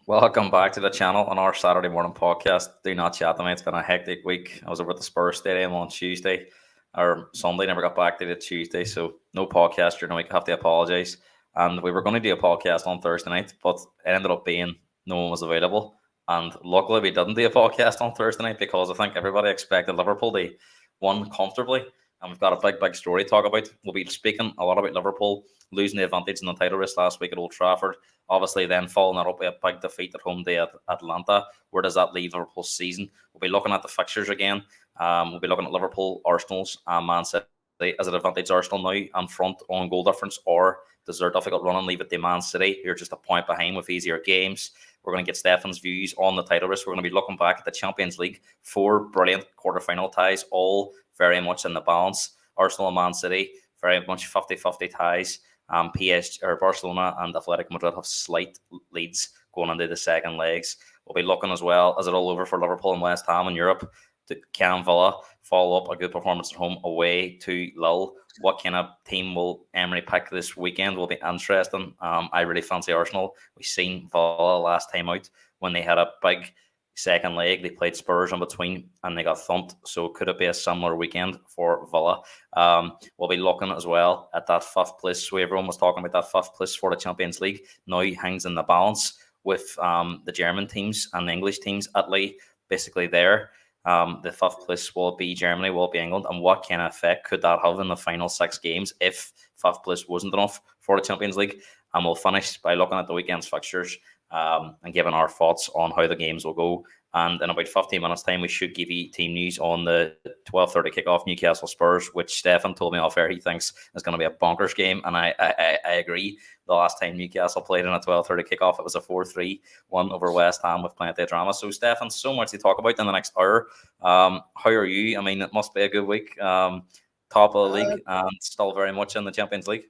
Welcome back to the channel on our Saturday morning podcast. Do not chat to me. It's been a hectic week. I was over at the Spurs Stadium on Tuesday or Sunday, never got back to it Tuesday, so no podcast during the week. I have to apologise. And we were going to do a podcast on Thursday night, but it ended up being no one was available. And luckily, we didn't do a podcast on Thursday night because I think everybody expected Liverpool to win comfortably. And we've got a big story to talk about. We'll be speaking a lot about Liverpool losing the advantage in the title race last week at Old Trafford. Obviously, then following that up with a big defeat at home day at Atalanta. Where does that leave Liverpool's season? We'll be looking at the fixtures again. We'll be looking at Liverpool, Arsenal's, and Man City. As it advantage Arsenal now in front on goal difference, or does their difficult run and leave it to Man City, who are just a point behind with easier games? We're going to get Stefan's views on the title race. We're going to be looking back at the Champions League. 4 brilliant quarter-final ties, all very much in the balance. Arsenal and Man City, very much 50-50 ties. PSG or Barcelona and Athletic Madrid have slight leads going into the second legs. We'll be looking as well. Is it all over for Liverpool and West Ham in Europe? Can Villa follow up a good performance at home away to Lille? What kind of team will Emery pick this weekend? Will be interesting. I really fancy Arsenal. We've seen Villa last time out when they had a big second leg. They played Spurs in between and they got thumped. So could it be a similar weekend for Villa? We'll be looking as well at that 5th place. So everyone was talking about that 5th place for the Champions League. Now hangs in the balance with the German teams and the English teams. Italy basically there. The 5th place will be Germany, will be England. And what kind of effect could that have in the final 6 games if 5th place wasn't enough for the Champions League? And we'll finish by looking at the weekend's fixtures and giving our thoughts on how the games will go. And in about 15 minutes' time, we should give you team news on the 12:30 kickoff Newcastle Spurs, which Stefan told me off air he thinks is going to be a bonkers game. And I agree. The last time Newcastle played in a 12:30 kickoff, it was a 4-3 one over West Ham with plenty of drama. So, Stefan, so much to talk about in the next hour. How are you? I mean, it must be a good week. Top of the league and still very much in the Champions League.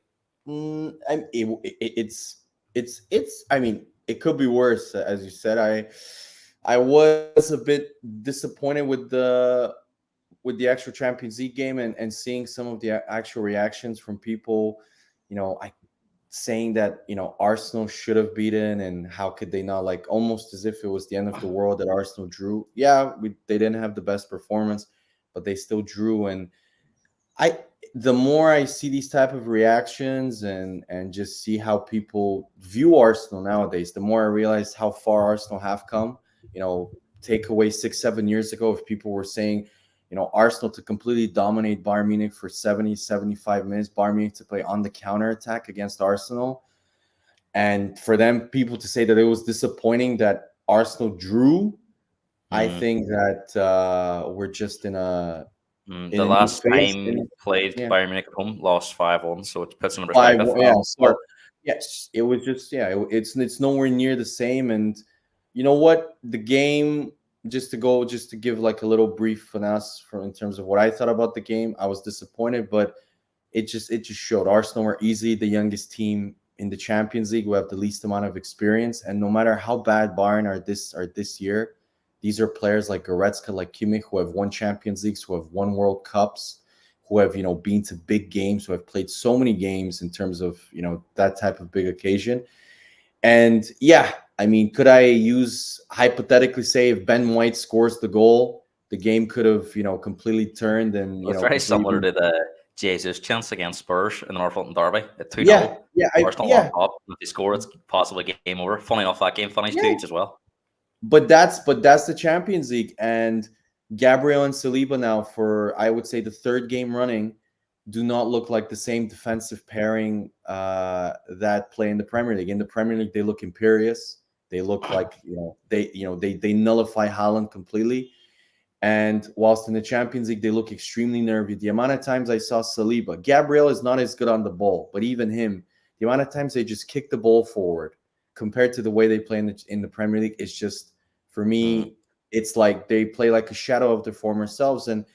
It's. I mean, it could be worse, as you said. I was a bit disappointed with the actual Champions League game and seeing some of the actual reactions from people, saying that, Arsenal should have beaten and how could they not, like almost as if it was the end of the world that Arsenal drew. Yeah, they didn't have the best performance, but they still drew. And the more I see these type of reactions and just see how people view Arsenal nowadays, the more I realize how far Arsenal have come. Take away 6-7 years ago, if people were saying, Arsenal to completely dominate Bayern Munich for 70-75 minutes, Bayern Munich to play on the counter attack against Arsenal, and for them people to say that it was disappointing that Arsenal drew, I think that we're just in a the last time played Bayern Munich at home, lost 5-1, so it puts in perspective. Yes, it was just it's nowhere near the same. And you know what? The game, just to give like a little brief finesse in terms of what I thought about the game. I was disappointed, but it just showed Arsenal were easily the youngest team in the Champions League, who have the least amount of experience. And no matter how bad Bayern are this year, these are players like Goretzka, like Kimmich, who have won Champions Leagues, who have won World Cups, who have been to big games, who have played so many games in terms of that type of big occasion. And yeah, I mean, could I hypothetically say if Ben White scores the goal, the game could have completely turned and it's very similar to the Jesus chance against Spurs in the North London Derby at 2-0. Arsenal on top. If they score, it's possibly game over. Funny enough, that game finished 2-2 as well. But that's the Champions League, and Gabriel and Saliba now, for I would say the 3rd game running, do not look like the same defensive pairing that play in the Premier League. In the Premier League, they look imperious. They look like they nullify Haaland completely. And whilst in the Champions League, they look extremely nervy. The amount of times I saw Saliba, Gabriel is not as good on the ball, but even him, the amount of times they just kick the ball forward compared to the way they play in the Premier League, it's just, for me, it's like they play like a shadow of their former selves. And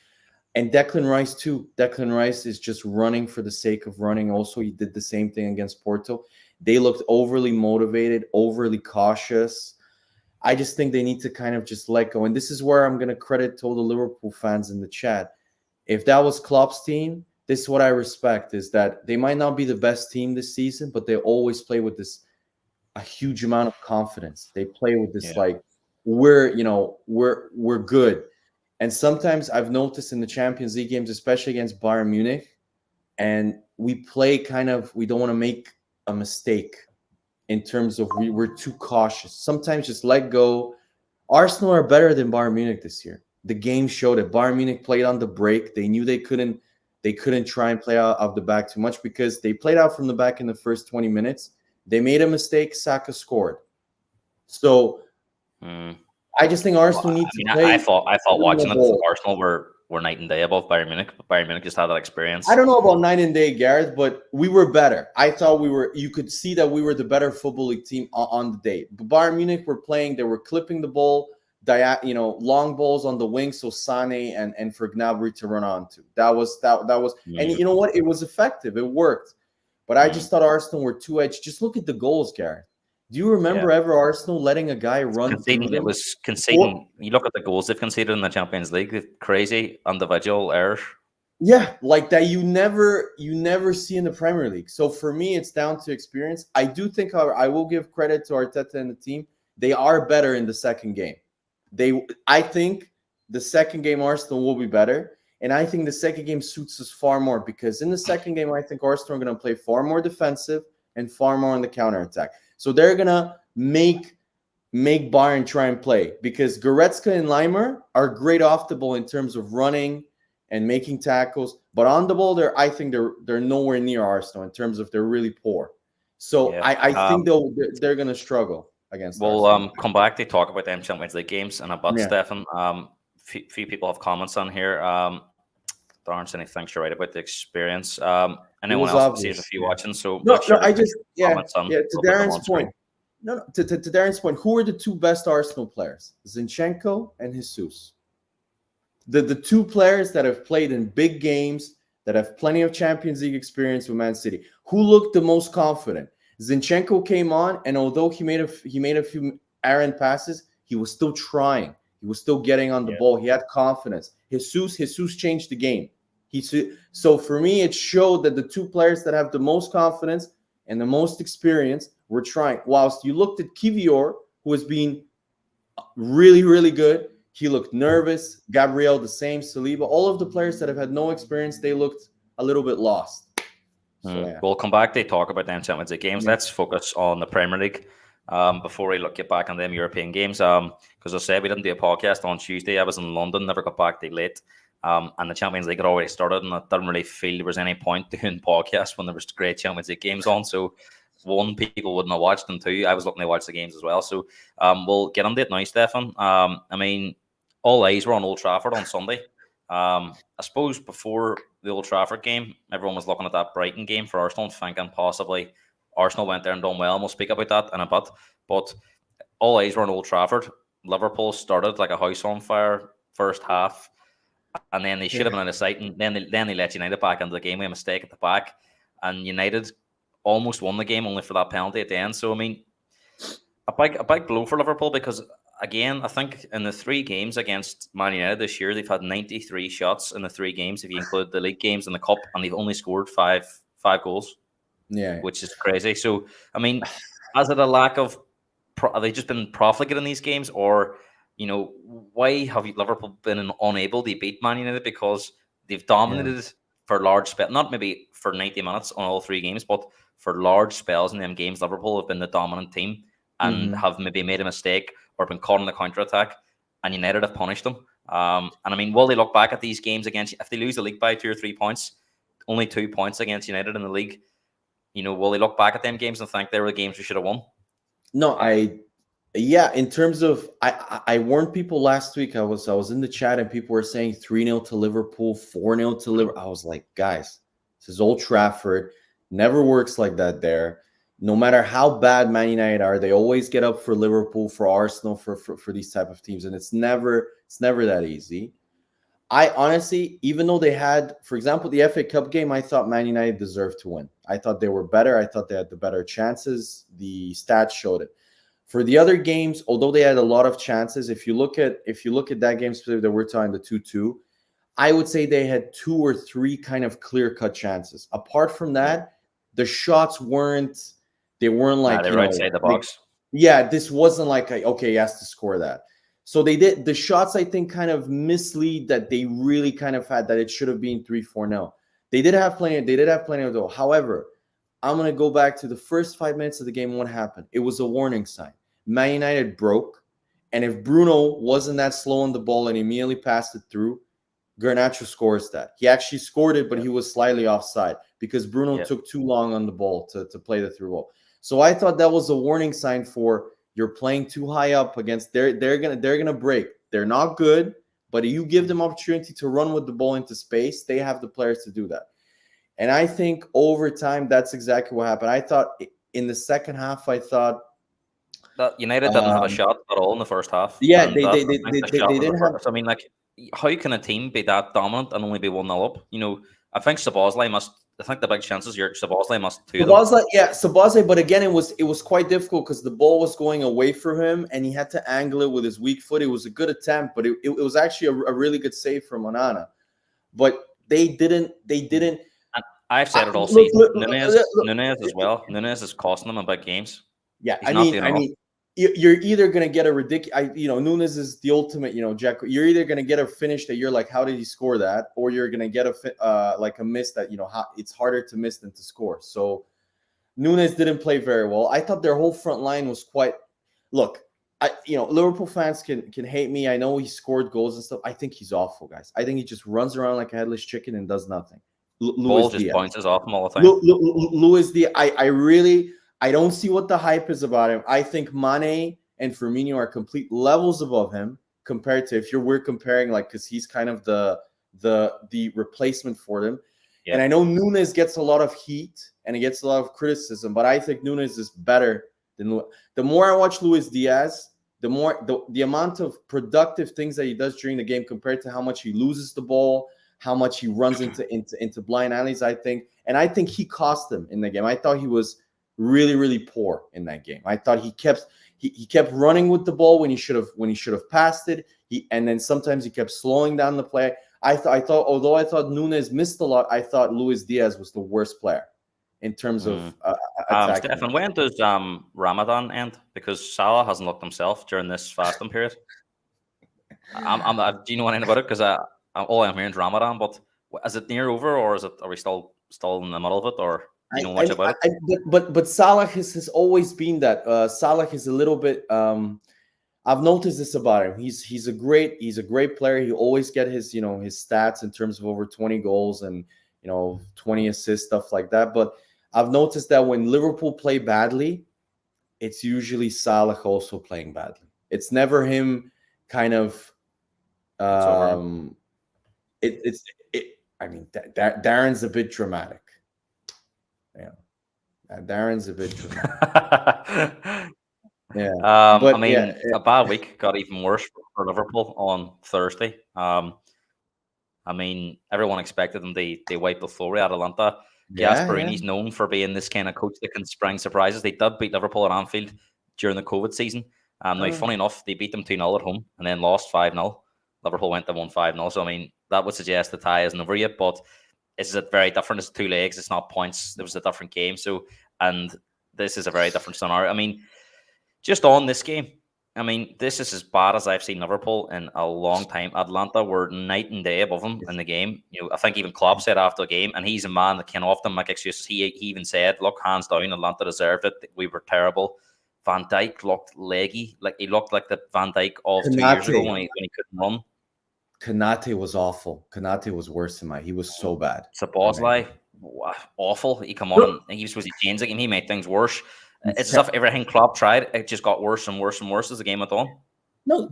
Declan Rice too. Declan Rice is just running for the sake of running. Also, he did the same thing against Porto. They looked overly motivated, overly cautious. I just think they need to kind of just let go. And this is where I'm going to credit to all the Liverpool fans in the chat. If that was Klopp's team, this is what I respect, is that they might not be the best team this season, but they always play with this a huge amount of confidence. They play with this Yeah. like we're good. And sometimes I've noticed in the Champions League games, especially against Bayern Munich, and we play kind of we don't want to make a mistake in terms of we're too cautious. Sometimes just let go. Arsenal are better than Bayern Munich this year. The game showed it. Bayern Munich played on the break. They knew they couldn't try and play out of the back too much because they played out from the back in the first 20 minutes. They made a mistake. Saka scored. So Mm. I just think Well, Arsenal need I to mean, I play thought I thought the watching it, ball. Arsenal were night and day above Bayern Munich. But Bayern Munich just had that I experience. don't know about night and day, Gareth, but we were better. I thought we were. You could see that we were the better football league team on the day. But Bayern Munich were playing. They were clipping the ball, long balls on the wing, so Sane and for Gnabry to run onto. That was, and Mm, you know what? It was effective. It worked. But I mm, just thought Arsenal were two edged. Just look at the goals, Gareth. Do you yeah. remember ever Arsenal letting a guy run through Conceding, it them? was Or conceding. You look at the goals they've conceded in the Champions League, they've crazy individual errors. yeah, like that you never see in the Premier League. So for me, it's down to experience. I do think, however, I will give credit to Arteta and the team. They are better in the second game. I think the second game Arsenal will be better, and I think the second game suits us far more because in the second game, I think Arsenal are going to play far more defensive and far more on the counter attack. So they're gonna make Bayern try and play because Goretzka and Leimer are great off the ball in terms of running and making tackles, but on the ball, I think they're nowhere near Arsenal in terms of they're really poor. So Yeah. I think they're going to struggle against We'll Arsenal. come back to talk about them Champions League games in a bit, Yeah, Stefan. Few people have comments on here. There aren't any things to write about the experience. it Anyone was else? I see there's a obvious. few Yeah. watching, so No, make no, sure to I put just your yeah, comments on. yeah. To We'll put them Darren's on screen. point, no, no. To Darren's point, who are the two best Arsenal players? Zinchenko and Jesus. The two players that have played in big games, that have plenty of Champions League experience with Man City. Who looked the most confident? Zinchenko came on, and although he made a few errant passes, he was still trying. He was still getting on the Yeah. ball. He had confidence. Jesus changed the game. So for me, it showed that the two players that have the most confidence and the most experience were trying. Whilst you looked at Kivior, who has been really, really good. He looked nervous. Gabriel, the same. Saliba, all of the players that have had no experience, they looked a little bit lost. So yeah, We'll come back to talk about them Champions League games. yeah, Let's focus on the Premier League before we get back on them European games. Because I said we didn't do a podcast on Tuesday. I was in London, never got back till late. And the Champions League had already started, and I didn't really feel there was any point doing podcasts when there was great Champions League games on. So one, people wouldn't have watched, and two, I was looking to watch the games as well. So we'll get on it now, Stefan. I mean, all eyes were on Old Trafford on Sunday. I suppose before the Old Trafford game, everyone was looking at that Brighton game for Arsenal and thinking possibly Arsenal went there and done well. And we'll speak about that in a bit. But all eyes were on Old Trafford. Liverpool started like a house on fire first half, and then they should yeah, have been out of sight. And then they let United back into the game with a mistake at the back, and United almost won the game only for that penalty at the end. So I mean, a big blow for Liverpool because again, I think in the three games against Man United this year, they've had 93 shots in the three games if you include the league games and the cup, and they've only scored five goals, yeah. which is crazy. So I mean, has it a lack of? Have they just been profligate in these games, or why have Liverpool been unable to beat Man United because they've Yeah. dominated for large spell, not maybe for 90 minutes on all three games, but for large spells in them games, Liverpool have been the dominant team and Hmm. have maybe made a mistake or been caught in the counter attack, and United have punished them. And I mean, will they look back at these games against if they lose the league by 2 or 3 points, only 2 points against United in the league? Will they look back at them games and think they were the games we should have won? No, yeah. In terms of, I warned people last week. I was in the chat and people were saying 3-0 to Liverpool, 4-0 to Liverpool. I was like, guys, this is Old Trafford. Never works like that there. No matter how bad Man United are, they always get up for Liverpool, for Arsenal, for these type of teams, and it's never that easy. I honestly, even though they had, for example, the FA Cup game, I thought Man United deserved to win. I thought they were better. I thought they had the better chances. The stats showed it. For the other games, although they had a lot of chances, if you look at that game specifically that we're talking, the 2-2, I would say they had two or three kind of clear-cut chances. Apart from Yeah. that, the shots weren't They weren't like, They were outside the box. yeah, this wasn't like, okay, he has to score that. So they did the shots, I think, kind of mislead that they really kind of had that it should have been 3-4-0. They did have plenty of goal. However, I'm gonna go back to the first 5 minutes of the game. What happened? It was a warning sign. Man United broke, and if Bruno wasn't that slow on the ball and immediately passed it through, Garnacho scores that. He actually scored it, but he was slightly offside because Bruno took too long on the ball to play the through ball. So I thought that was a warning sign for you're playing too high up against. They're gonna break. They're not good, but you give them opportunity to run with the ball into space. They have the players to do that. And I think over time, that's exactly what happened. I thought in the second half, that United didn't have a shot at all in the first half. Yeah, And they the didn't have. first. I mean, like, how can a team be that dominant and only be 1-0 up? I think Szoboszlai must. I think the big chances here, Szoboszlai must two of them. Szoboszlai, but again, it was quite difficult because the ball was going away from him, and he had to angle it with his weak foot. It was a good attempt, but it was actually a really good save from Onana. But they didn't. And I've said it all season. Nunez as well. Nunez is costing them in big games. Yeah, I mean, you're either going to get a ridiculous, Nunez is the ultimate, Jack. You're either going to get a finish that you're like, how did he score that? Or you're going to get a miss that, it's harder to miss than to score. So Nunez didn't play very well. I thought their whole front line was look, Liverpool fans can hate me. I know he scored goals and stuff. I think he's awful, guys. I think he just runs around like a headless chicken and does nothing. Ball just bounces off him all the time. Luis Diaz, I don't see what the hype is about him. I think Mane and Firmino are complete levels above him compared to we're comparing because he's kind of the replacement for them. Yeah. And I know Nunez gets a lot of heat and he gets a lot of criticism, but I think Nunez is better than the more I watch Luis Diaz, the more the amount of productive things that he does during the game compared to how much he loses the ball, how much he runs into blind alleys. I think he cost them in the game. I thought he was really, really poor in that game. I thought he kept running with the ball when he should have passed it. And then sometimes he kept slowing down the play. I thought although I thought Nunez missed a lot, I thought Luis Diaz was the worst player in terms of attacking. Stefan, when does Ramadan end? Because Salah hasn't looked himself during this fasting period. Do you know anything about it? Because all I'm hearing is Ramadan, but is it near over, or are we still in the middle of it, or? You know much about it? But Salah has always been that. Salah is a little bit. I've noticed this about him. He's a great player. He always get his his stats in terms of over 20 goals and 20 assists, stuff like that. But I've noticed that when Liverpool play badly, it's usually Salah also playing badly. It's never him kind of. I mean, Darren's a bit dramatic. Yeah, Darren's a bit dramatic. Yeah, a bad week got even worse for Liverpool on Thursday. I mean, everyone expected them to wipe the floor with Atalanta. Gasperini's known for being this kind of coach that can spring surprises. They did beat Liverpool at Anfield during the COVID season. Now, funny enough, they beat them 2-0 at home and then lost 5-0. Liverpool went to 1-5-0. So, I mean, that would suggest the tie isn't over yet, but it's very different. It's 2 legs. It's not points. It was a different game. So, and this is a very different scenario. I mean, just on this game, I mean, this is as bad as I've seen Liverpool in a long time. Atalanta were night and day above them in the game. I think even Klopp said after the game, and he's a man that can often make excuses. He even said, look, hands down, Atalanta deserved it. We were terrible. Van Dijk looked leggy. Like, he looked like the Van Dijk of 2 years ago when he couldn't run. Kanate was awful. Kanate was worse than mine. He was so bad. Szoboszlai, awful. He come on and he was supposed to change the game. He made things worse. It's as if everything Klopp tried, it just got worse and worse and worse as the game went on. No,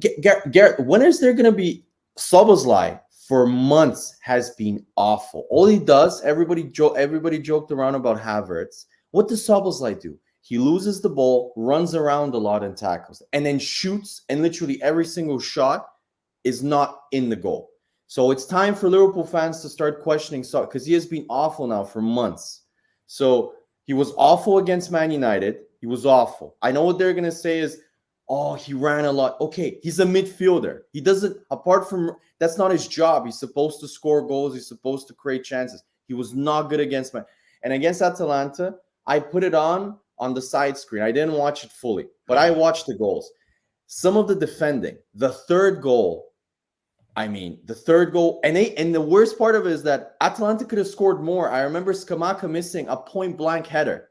Garrett, when is there going to be Szoboszlai for months has been awful. All he does, everybody joked around about Havertz. What does Szoboszlai do? He loses the ball, runs around a lot and tackles, and then shoots, and literally every single shot is not in the goal. So it's time for Liverpool fans to start questioning because he has been awful now for months. So he was awful against Man United. He was awful. I know what they're going to say is, oh, he ran a lot. Okay, he's a midfielder. He doesn't, apart from, that's not his job. He's supposed to score goals. He's supposed to create chances. He was not good against Man. And against Atalanta, I put it on on the side screen. I didn't watch it fully, but I watched the goals. Some of the defending, the third goal. I mean, the third goal, and the worst part of it is that Atalanta could have scored more. I remember Scamacca missing a point blank header.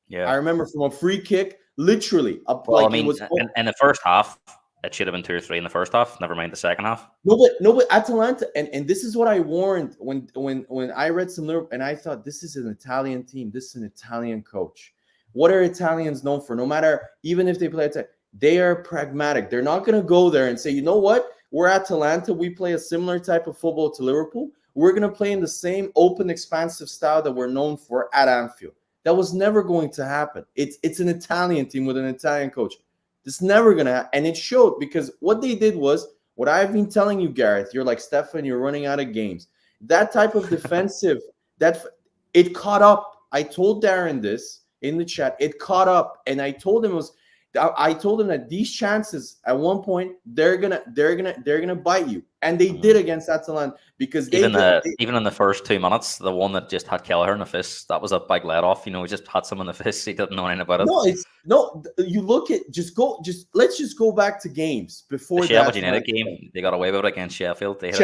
Yeah. I remember from a free kick, literally, Well, I it mean, was. in the first half, it should have been 2 or 3 in the first half. Never mind the second half. No, but Atalanta, and this is what I warned when I read some Liverpool, and I thought this is an Italian team, this is an Italian coach. What are Italians known for? No matter, even if they play attack, they are pragmatic. They're not going to go there and say, you know what, we're Atalanta, we play a similar type of football to Liverpool. We're going to play in the same open, expansive style that we're known for at Anfield. That was never going to happen. It's an Italian team with an Italian coach. It's never going to happen. And it showed, because what they did was what I've been telling you, Gareth. You're like, Stefan, you're running out of games. That type of defensive, it caught up. I told Darren this in the chat. It caught up. And I told him that these chances at one point they're gonna bite you, and they did against Atalanta, because even in the first 2 minutes, the one that just had Kelleher in the fist, that was a big let off. You know, he just had someone in the fist. He didn't know anything about it. You look at let's just go back to games before the Sheffield United game. They got away with it against Sheffield. They had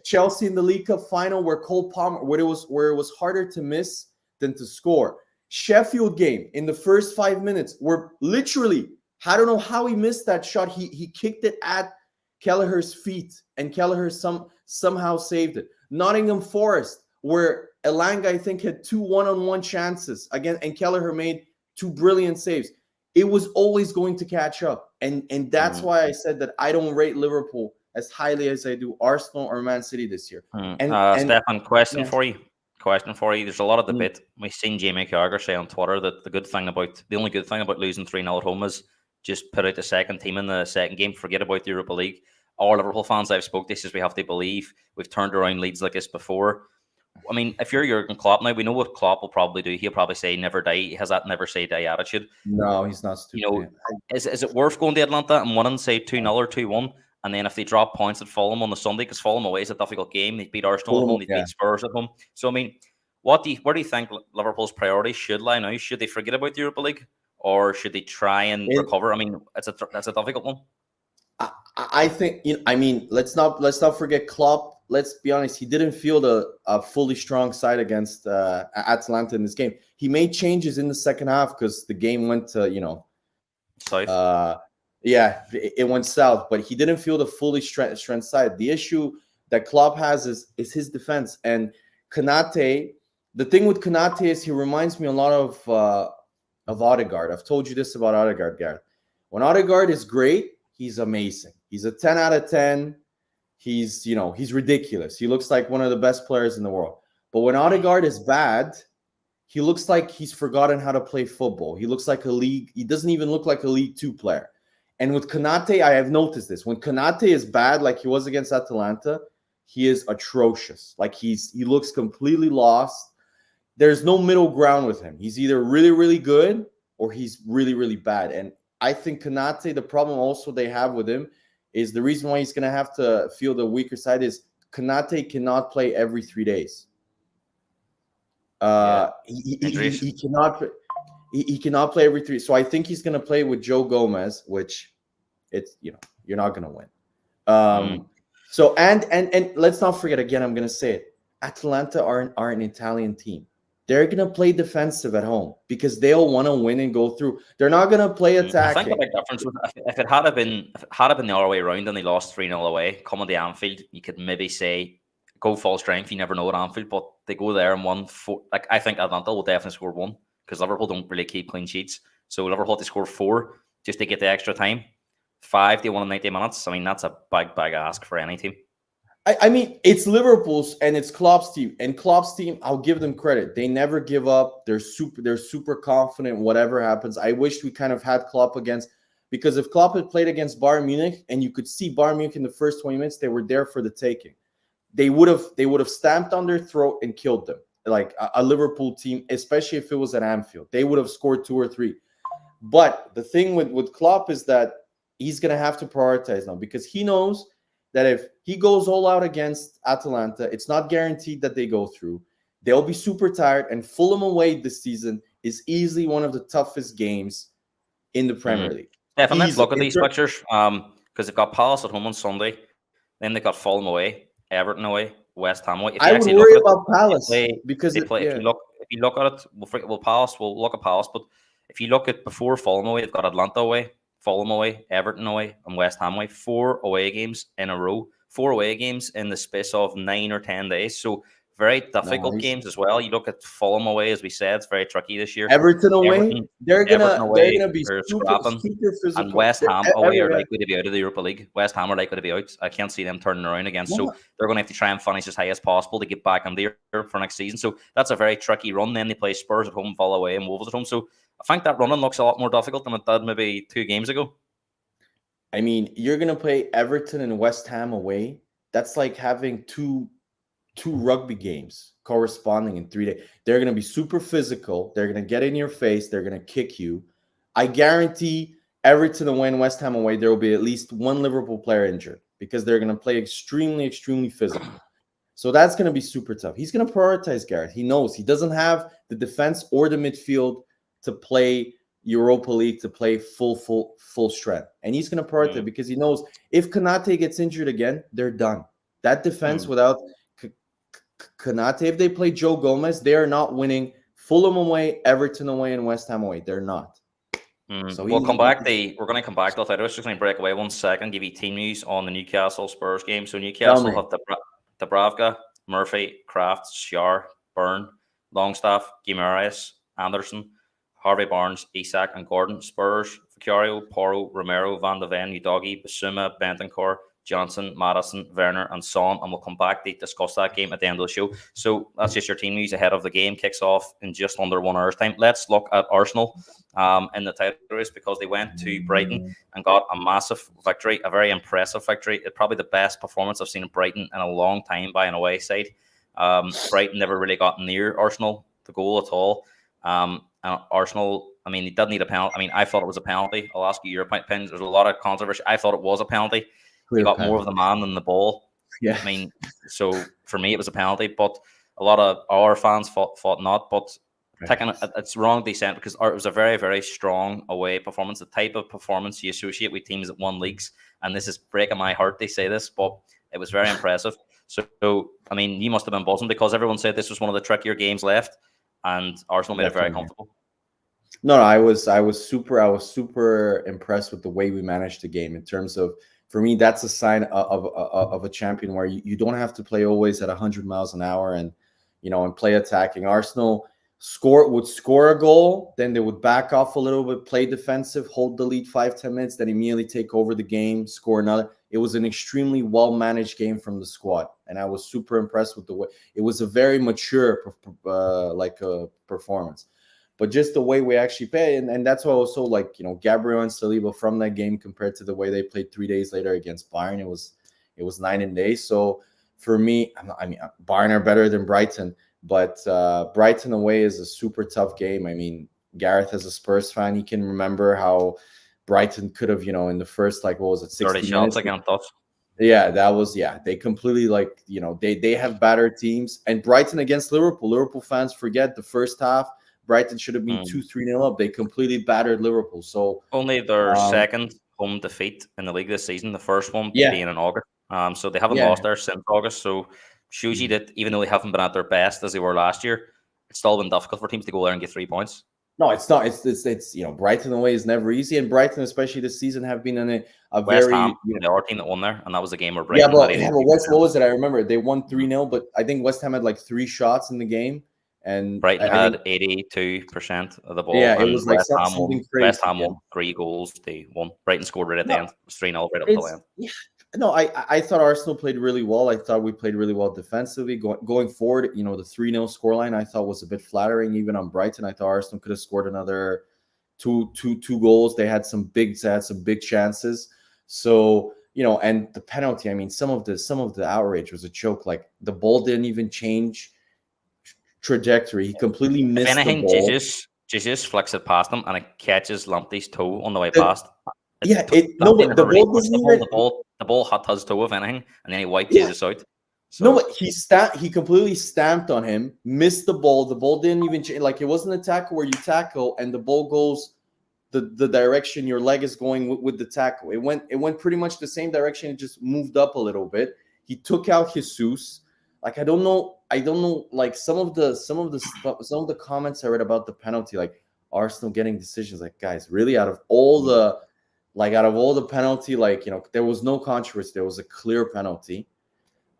Chelsea in the League Cup final where Cole Palmer, where it was harder to miss than to score. Sheffield game in the first 5 minutes, where literally, I don't know how he missed that shot. He kicked it at Kelleher's feet, and Kelleher somehow saved it. Nottingham Forest, where Elanga, I think, had 2 one-on-one chances again, and Kelleher made 2 brilliant saves. It was always going to catch up, and that's why I said that I don't rate Liverpool as highly as I do Arsenal or Man City this year. And Stefan, question for you. There's a lot of debate. We've seen Jamie Carragher say on Twitter that the only good thing about losing 3-0 at home is just put out the second team in the second game, forget about the Europa League. All Liverpool fans I've spoke to says we have to believe we've turned around leads like this before. I mean, if you're Jurgen Klopp now, we know what Klopp will probably do. He'll probably say never die. He has that never say die attitude. No, he's not stupid. You know, is it worth going to Atlanta and winning, say 2-0 or 2-1? And then if they drop points at Fulham on the Sunday, because Fulham away is a difficult game, they beat Arsenal at home, they beat Spurs at home. So I mean, where do you think Liverpool's priorities should lie now? Should they forget about the Europa League, or should they try and recover? I mean, that's a difficult one. I think, I mean, let's not forget Klopp. Let's be honest, he didn't field a fully strong side against Atalanta in this game. He made changes in the second half because the game went to south. It went south, but he didn't field a fully strength side. The issue that Klopp has is his defense, and Konate. The thing with Konate is he reminds me a lot of Odegaard. I've told you this about Odegaard, Gareth. When Odegaard is great, he's amazing. He's a 10 out of 10. He's ridiculous. He looks like one of the best players in the world. But when Odegaard is bad, he looks like he's forgotten how to play football. He doesn't even look like a League 2 player. And with Konate, I have noticed this. When Konate is bad, like he was against Atalanta, he is atrocious. Like he looks completely lost. There's no middle ground with him. He's either really, really good or he's really, really bad. And I think Konate, the problem also they have with him is the reason why he's going to have to feel the weaker side is Konate cannot play every 3 days. He cannot play every 3. So I think he's going to play with Joe Gomez, which you're not going to win. So and let's not forget, again, I'm going to say it. Atalanta are an Italian team. They're going to play defensive at home because they'll want to win and go through. They're not going to play attacking. I think the big difference was if it had been the other way around and they lost 3-0 away, coming to Anfield, you could maybe say go full strength. You never know at Anfield, but they go there and won 4. Like I think Atalanta will definitely score 1 because Liverpool don't really keep clean sheets. So Liverpool had to score 4 just to get the extra time. 5 they won in 90 minutes. I mean, that's a big ask for any team. I mean, it's Liverpool's and it's Klopp's team. And Klopp's team, I'll give them credit. They never give up. They're super confident. Whatever happens, I wish we kind of had Klopp against, because if Klopp had played against Bayern Munich, and you could see Bayern Munich in the first 20 minutes, they were there for the taking. They would have stamped on their throat and killed them, like a Liverpool team, especially if it was at Anfield. They would have scored 2 or 3. But the thing with Klopp is that he's going to have to prioritize now, because he knows that if he goes all out against Atalanta, it's not guaranteed that they go through. They'll be super tired, and Fulham away this season is easily one of the toughest games in the Premier League. Stefan, let's Easily. look at these fixtures. Because they've got Palace at home on Sunday, then they've got Fulham away, Everton away, West Ham away. If I you would actually look worry at it, about they Palace play. because They play. yeah. If you look at it, we'll look at Palace. But if you look at before Fulham away, they've got Atalanta away, Fulham away, Everton away, and West Ham away. 4 away games in a row. 4 away games in the space of 9 or 10 days. So very difficult Nice. games as well. You look at Fulham away, as we said, it's very tricky this year. Everton away, Everton, they're Everton gonna away be are super scrapping. super And physical. West Ham away are Yeah. likely to be out of the Europa League. West Ham are likely to be out. I can't see them turning around again. So No, they're going to have to try and finish as high as possible to get back in there for next season. So that's a very tricky run. Then they play Spurs at home, Villa away, and Wolves at home. So I think that running looks a lot more difficult than it did maybe 2 games ago. I mean, you're gonna play Everton and West Ham away. That's like having two rugby games corresponding in 3 days. They're gonna be super physical. They're gonna get in your face. They're gonna kick you. I guarantee Everton away and West Ham away, there will be at least one Liverpool player injured because they're gonna play extremely physical. So that's gonna be super tough. He's gonna prioritize Gareth. He knows he doesn't have the defense or the midfield to play Europa League, to play full strength, and he's going to prioritize because he knows if Konate gets injured again, they're done. That defense without Konate, if they play Joe Gomez, they are not winning. Fulham away, Everton away, and West Ham away, they're not. So we're going to come back to that. I was just going to break away 1 second, give you team news on the Newcastle Spurs game. So Newcastle have Dubravka, Murphy, Kraft, Schär, Byrne, Longstaff, Guimaraes, Anderson, Harvey Barnes, Isak, and Gordon. Spurs, Vicario, Porro, Romero, Van de Ven, Udogi, Basuma, Bentancur, Johnson, Madison, Werner, and Son. And we'll come back to discuss that game at the end of the show. So that's just your team news ahead of the game. Kicks off in just under 1 hour's time. Let's look at Arsenal in the title race because they went to Brighton and got a massive victory, a very impressive victory. It's probably the best performance I've seen in Brighton in a long time by an away side. Brighton never really got near Arsenal, the goal at all. And Arsenal, I mean, he did need a penalty. I mean, I thought it was a penalty. I'll ask you your opinion. There's a lot of controversy. I thought it was a penalty. He got more of the man than the ball. Yeah. I mean, so for me, it was a penalty, but a lot of our fans thought not. But it's wrongly sent because it was a very, very strong away performance, the type of performance you associate with teams that won leagues. And this is breaking my heart to say this, but it was very impressive. So, I mean, you must have been buzzing because everyone said this was one of the trickier games left. And Arsenal made it very comfortable. No, I was super impressed with the way we managed the game in terms of, for me, that's a sign of a champion where you don't have to play always at 100 miles an hour and play attacking. Arsenal would score a goal, then they would back off a little bit, play defensive, hold the lead 5-10 minutes, then immediately take over the game, score another. It was an extremely well-managed game from the squad, and I was super impressed with the way it was. A very mature performance, but just the way we actually play, and that's why I was so Gabriel and Saliba from that game compared to the way they played 3 days later against Bayern. It was night and day. So for me, I mean, Bayern are better than Brighton, but Brighton away is a super tough game. I mean, Gareth, as a Spurs fan, he can remember how Brighton could have, in the first 60 shots minutes against us. Yeah, they completely they have battered teams. And Brighton against Liverpool. Liverpool fans forget the first half. Brighton should have been 2-3-0 up. They completely battered Liverpool. So only their second home defeat in the league this season. The first one being in August. So they haven't lost there since August. So shows you that even though they haven't been at their best as they were last year, it's still been difficult for teams to go there and get 3 points. No, it's not. It's Brighton away is never easy, and Brighton, especially this season, have been in a West very Ham, the other team that won there, and that was a game where Brighton. What was it? I remember they won 3-0, but I think West Ham had 3 shots in the game, and Brighton had 82% of the ball. Yeah, it was something crazy. West Ham won 3 goals. They won. Brighton scored right at the end. It was 3-0 right up to the end. Yeah. No, I thought Arsenal played really well. I thought we played really well defensively. Going forward, the 3-0 scoreline I thought was a bit flattering. Even on Brighton, I thought Arsenal could have scored another two goals. They had some big chances. So, and the penalty, I mean, some of the outrage was a joke. The ball didn't even change trajectory. He completely missed the ball. Jesus flicks it past him and it catches Lumpy's toe on the way past. The ball doesn't even... The ball hit his toe, if anything, and then he wiped Jesus out. No, So but he completely stamped on him, missed the ball. The ball didn't even change. Like, it wasn't a tackle where you tackle and the ball goes the direction your leg is going with the tackle. It went pretty much the same direction. It just moved up a little bit. He took out Jesus. Like, I don't know. Like, some of the comments I read about the penalty, like Arsenal getting decisions. Like, guys, really, out of all the penalty, like, there was no controversy. There was a clear penalty.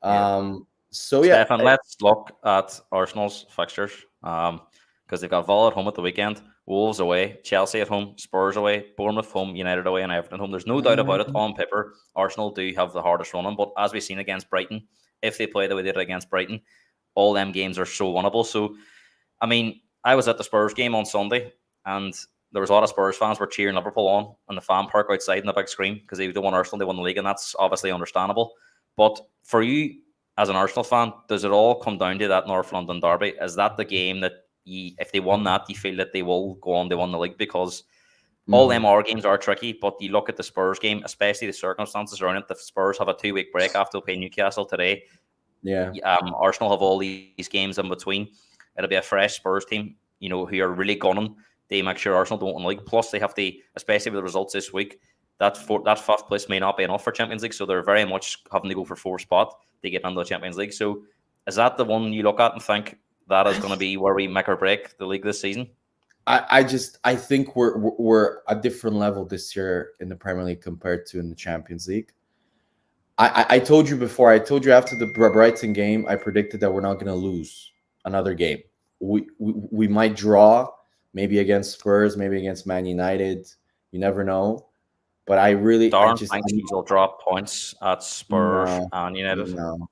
yeah. So yeah, Stefan, let's look at Arsenal's fixtures. Because they've got Villa at home at the weekend, Wolves away, Chelsea at home, Spurs away, Bournemouth home, United away, and Everton home. There's no doubt about it. On paper, Arsenal do have the hardest running, but as we've seen against Brighton, if they play the way they did against Brighton, all them games are so winnable. So, I mean, I was at the Spurs game on Sunday, and there was a lot of Spurs fans were cheering Liverpool on in the fan park outside in the big screen because they don't want Arsenal, they won the league, and that's obviously understandable. But for you, as an Arsenal fan, does it all come down to that North London derby? Is that the game that if they won that, you feel that they will go on, they won the league? Because all Mhm. MR games are tricky, but you look at the Spurs game, especially the circumstances around it. The Spurs have a 2 week break after playing Newcastle today. Yeah. Arsenal have all these games in between. It'll be a fresh Spurs team, who are really gunning. They make sure Arsenal don't win the league. Plus, they have especially with the results this week, that fifth place may not be enough for Champions League, so they're very much having to go for fourth spot to get into the Champions League. So, is that the one you look at and think that is going to be where we make or break the league this season? I think we're a different level this year in the Premier League compared to in the Champions League. I told you before. I told you after the Brighton game, I predicted that we're not going to lose another game. We might draw, maybe against Spurs, maybe against Man United. You never know. But I Darren just thinks he'll drop points at Spurs no, and United. no.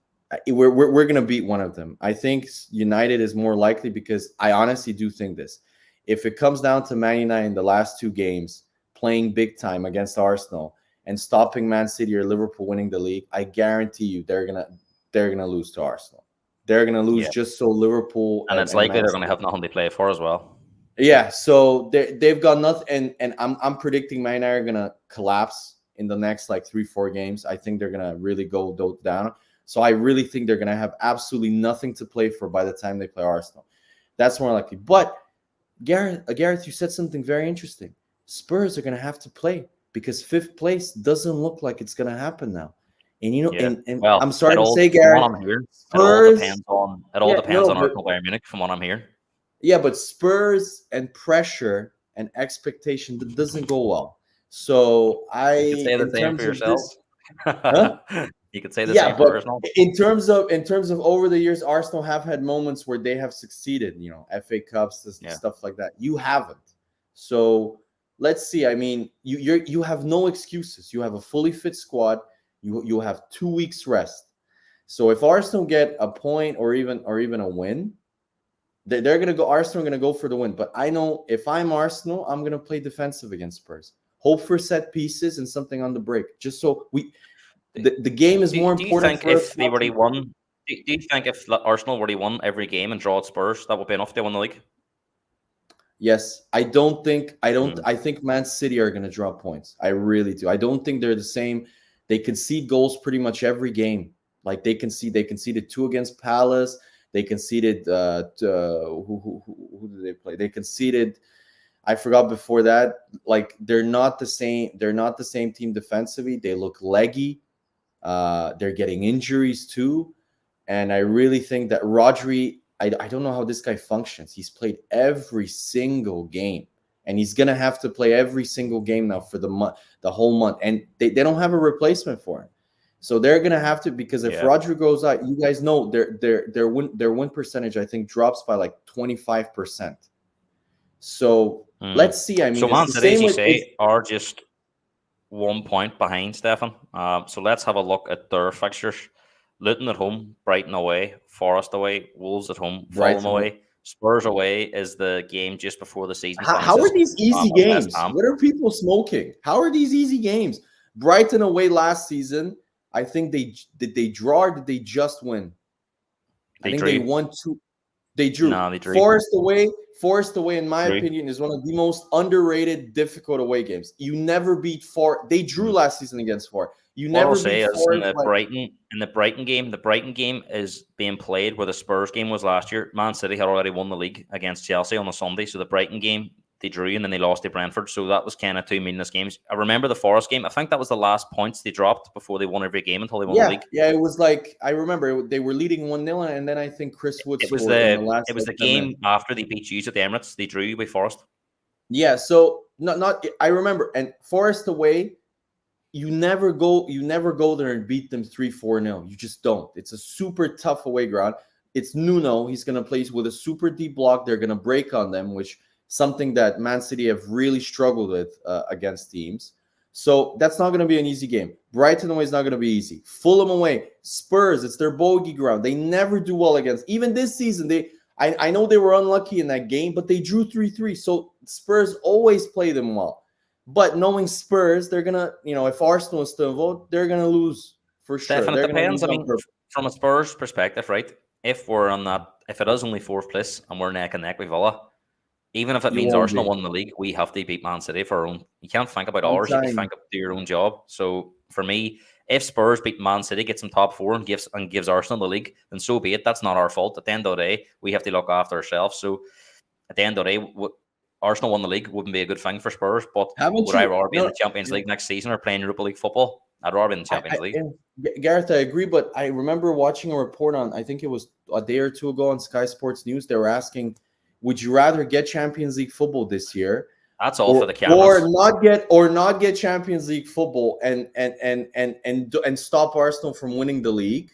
We're gonna beat one of them. I think United is more likely because I honestly do think this. If it comes down to Man United in the last two games playing big time against Arsenal and stopping Man City or Liverpool winning the league, I guarantee you they're gonna lose to Arsenal. They're gonna lose Yeah. just so Liverpool And it's and likely Man they're going to City. have nothing to play for as well. Yeah, so they've got nothing, and I'm predicting Man United are gonna collapse in the next like 3-4 games. I think they're gonna really go down. So I really think they're gonna have absolutely nothing to play for by the time they play Arsenal. That's more likely. But Gareth, you said something very interesting. Spurs are gonna have to play because fifth place doesn't look like it's gonna happen now. And Yeah. and I'm Well, sorry to say, from what Gareth, I'm hearing, Spurs. it all Yeah, depends no, on but Arsenal Bayern Munich. From what I'm hearing, yeah, but Spurs and pressure and expectation that doesn't go well. So you could say the in same for terms of this, yourselves. huh? You could say the Yeah, same for but Arsenal. in terms of over the years, Arsenal have had moments where they have succeeded. FA Cups, Yeah. stuff like that. You haven't. So let's see. I mean, you have no excuses. You have a fully fit squad. You have 2 weeks rest. So if Arsenal get a point or even a win, they're gonna go. Arsenal are gonna go for the win. But I know if I'm Arsenal, I'm gonna play defensive against Spurs. Hope for set pieces and something on the break, just so the game is more Do you important think for us if they not were to to. won, do you think if Arsenal were to won every game and draw at Spurs, that would be enough to win the league? Yes, I don't think I don't. Hmm. I think Man City are gonna draw points. I really do. I don't think they're the same. They concede goals pretty much every game. Like they conceded two against Palace. They conceded who did they play? They conceded. I forgot before that. Like they're not the same. They're not the same team defensively. They look leggy. They're getting injuries too, and I really think that Rodri. I don't know how this guy functions. He's played every single game, and he's gonna have to play every single game now for the whole month, and they don't have a replacement for him. So they're gonna have to, because if Yeah. Rodri goes out, you guys know their win percentage I think drops by like 25%. So Hmm. let's see. I So mean, it's Man the City, as same you with it's say, are just 1 point behind Stefan. So let's have a look at their fixtures. Luton at home, Brighton away, Forest away, Wolves at home, Fulham Brighton. away, Spurs away is the game just before the season How are finishes. these easy At West games? Ham. What are people smoking? How are these easy games? Brighton away last season. I think did they draw or did they just win? I They think they drew. won two. They drew. No, they drew. Forest away, in my opinion, is one of the most underrated, difficult away games. You never beat Forest. They drew last season against Forest. You What I'll never say beat is Forest. in the Brighton game is being played where the Spurs game was last year. Man City had already won the league against Chelsea on a Sunday, so the Brighton game they drew and then they lost to Brentford. So that was kind of two meaningless games. I remember the Forest game. I think that was the last points they dropped before they won every game until they won the league. Yeah, it was like I remember they were leading 1-0, and then I think Chris Wood scored in the last. It was the game after they beat you at the Emirates. They drew by Forest. Yeah, so not I remember, and Forest away. You never go there and beat them 3-4-0. You just don't. It's a super tough away ground. It's Nuno. He's going to play with a super deep block. They're going to break on them, which something that Man City have really struggled with against teams. So that's not going to be an easy game. Brighton away is not going to be easy. Fulham away. Spurs, it's their bogey ground. They never do well against. Even this season, I know they were unlucky in that game, but they drew 3-3. So Spurs always play them well. But knowing Spurs, they're gonna, if Arsenal is still involved, they're gonna lose for sure. Definitely depends. I mean, from a Spurs perspective, right? If it is only fourth place and we're neck and neck with Villa, even if it means Arsenal won the league, we have to beat Man City for our own. You can't think about ours. You have to think about do your own job. So for me, if Spurs beat Man City, gets them top four and gives Arsenal the league, then so be it. That's not our fault. At the end of the day, we have to look after ourselves. So at the end of the day, Arsenal won the league wouldn't be a good thing for Spurs, but would I rather be in the Champions League next season or playing Europa League football? I'd rather be in the Champions League. Gareth, I agree, but I remember watching a report on, I think it was a day or two ago on Sky Sports News. They were asking, would you rather get Champions League football this year? That's all for the cameras. Or not get Champions League football and stop Arsenal from winning the league?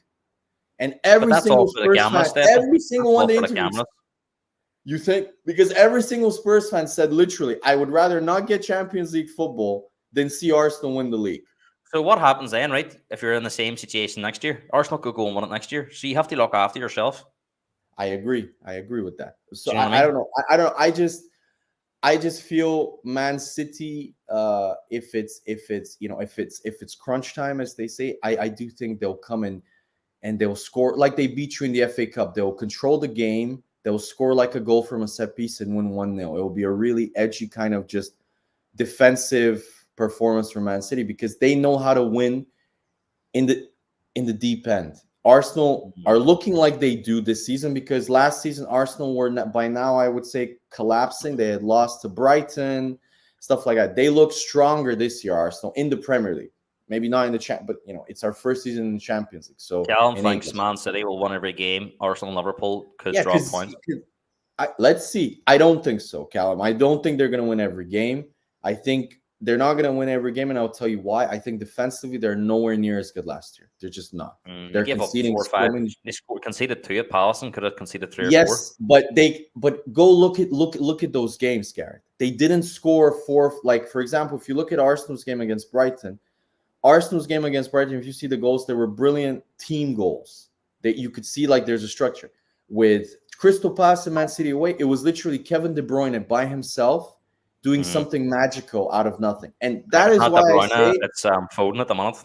And every single Spurs fan, every single one they interviewed. You think? Because every single Spurs fan said literally, I would rather not get Champions League football than see Arsenal win the league. So what happens then, right? If you're in the same situation next year, Arsenal could go and win it next year. So you have to look after yourself. I agree with that. So I don't know. I just feel Man City, if it's crunch time, as they say, I do think they'll come in and they'll score like they beat you in the FA Cup. They'll control the game. They'll score like a goal from a set piece and win 1-0. It will be a really edgy kind of just defensive performance from Man City because they know how to win in the deep end. Arsenal are looking like they do this season because last season Arsenal were by now, I would say, collapsing. They had lost to Brighton, stuff like that. They look stronger this year, Arsenal, in the Premier League. Maybe not in the champ, but it's our first season in the Champions League. So Callum thinks Man City will win every game. Arsenal, Liverpool could drop points. Let's see. I don't think so, Callum. I don't think they're going to win every game. I think they're not going to win every game, and I'll tell you why. I think defensively they're nowhere near as good last year. They're just not. They're conceding 4 or 5. They conceded 2 at Palace and could have conceded 3 or 4. Yes, but go look at those games, Gareth. They didn't score 4. Like for example, if you look at Arsenal's game against Brighton. If you see the goals, they were brilliant team goals that you could see like there's a structure. With Crystal Palace and Man City away, it was literally Kevin De Bruyne by himself doing something magical out of nothing. And that is why I say it's Foden at the moment.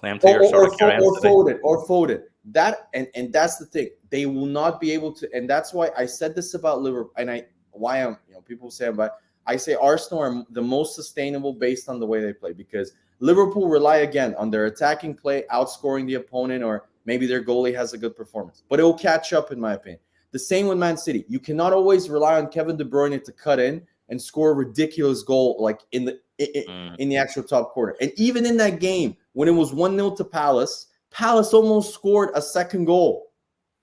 Or Foden. That and that's the thing. They will not be able to, and that's why I said this about Liverpool. And people say I say Arsenal are the most sustainable based on the way they play because Liverpool rely again on their attacking play, outscoring the opponent, or maybe their goalie has a good performance. But it will catch up, in my opinion. The same with Man City. You cannot always rely on Kevin De Bruyne to cut in and score a ridiculous goal like in the actual top corner. And even in that game, when it was 1-0 to Palace almost scored a second goal.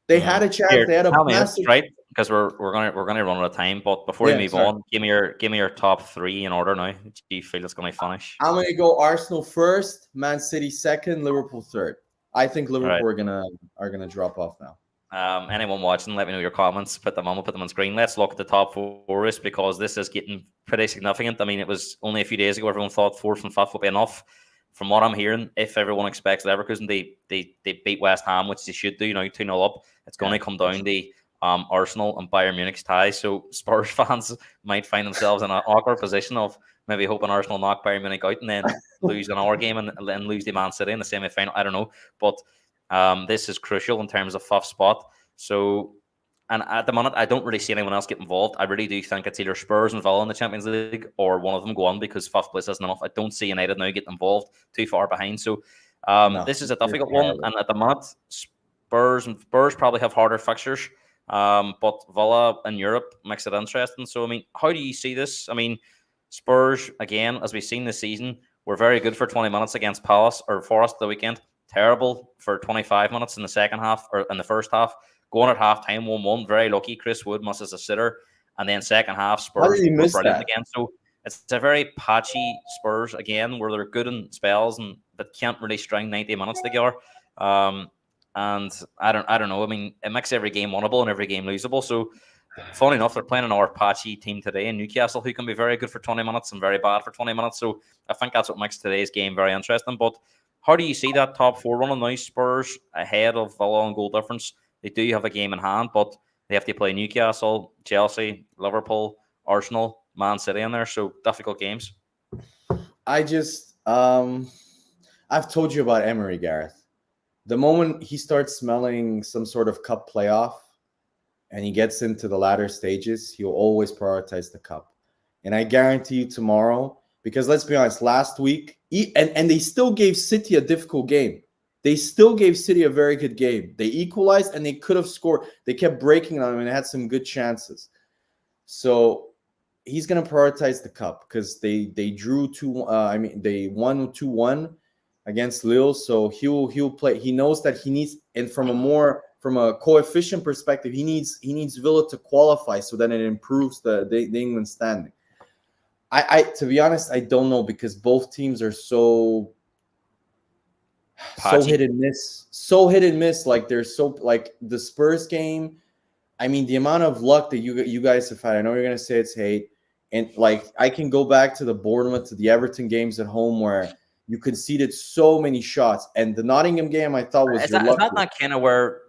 They had a chance. They had a massive right because we're gonna run out of time. But before we move on, give me your top 3 in order now. Do you feel it's gonna finish? I'm gonna go Arsenal first, Man City second, Liverpool third. I think Liverpool are gonna drop off now. Anyone watching, let me know your comments. We'll put them on screen. Let's look at the top 4 because this is getting pretty significant. I mean, it was only a few days ago everyone thought 4th and 5th would be enough. From what I'm hearing, if everyone expects Leverkusen, they beat West Ham, which they should do, 2-0 up. It's going to come down to Arsenal and Bayern Munich's tie. So Spurs fans might find themselves in an awkward position of maybe hoping Arsenal knock Bayern Munich out and then lose an hour game and then lose the Man City in the semi-final. I don't know. But this is crucial in terms of 5th spot. So And at the minute, I don't really see anyone else get involved. I really do think it's either Spurs and Villa in the Champions League or one of them go on because fifth place isn't enough. I don't see United now getting involved too far behind. So No, this is a they're difficult one. terrible. And at the minute, Spurs probably have harder fixtures. But Villa in Europe makes it interesting. So, I mean, how do you see this? I mean, Spurs, again, as we've seen this season, were very good for 20 minutes against Palace or Forest the weekend. Terrible for 25 minutes in the second half or in the first half. Going at half time, 1-1. Very lucky. Chris Wood must as a sitter. And then second half, How did Spurs you were miss brilliant that? again. So it's a very patchy Spurs again, where they're good in spells and but can't really string 90 minutes together. Um, and I don't know. I mean, it makes every game winnable and every game losable. So funny enough, they're playing another patchy team today in Newcastle, who can be very good for 20 minutes and very bad for 20 minutes. So I think that's what makes today's game very interesting. But how do you see that top four running now? Spurs ahead of Villa on goal difference. They do have a game in hand, but they have to play Newcastle, Chelsea, Liverpool, Arsenal, Man City in there. So difficult games. I just I've told you about Emery, Gareth. The moment he starts smelling some sort of cup playoff and he gets into the latter stages, he'll always prioritize the cup. And I guarantee you tomorrow, because let's be honest, last week, and they still gave City a difficult game. They still gave City a very good game. They equalized and they could have scored. They kept breaking on them and had some good chances. So he's going to prioritize the cup because they drew they won 2-1 against Lille. So he'll play. He knows that he needs, and from a coefficient perspective, he needs Villa to qualify so that it improves the England standing. I to be honest, I don't know because both teams are so Patchy. hit and miss. So hit and miss. Like they're so like the Spurs game. I mean, the amount of luck that you guys have had. I know you're gonna say it's hate, and like I can go back to the Bournemouth to the Everton games at home where you conceded so many shots, and the Nottingham game I thought was Is your that luck. that kind of where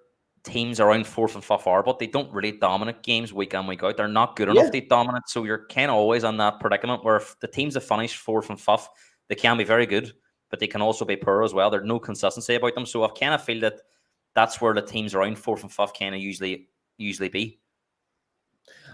teams around fourth and fifth are, but they don't really dominate games week in, week out. They're not good enough Yeah, to dominate. So you're kind of always on that predicament where if the teams that finish fourth and fifth, they can be very good, but they can also be poor as well. There's no consistency about them. So I kind of feel that that's where the teams around fourth and fifth kind of usually be.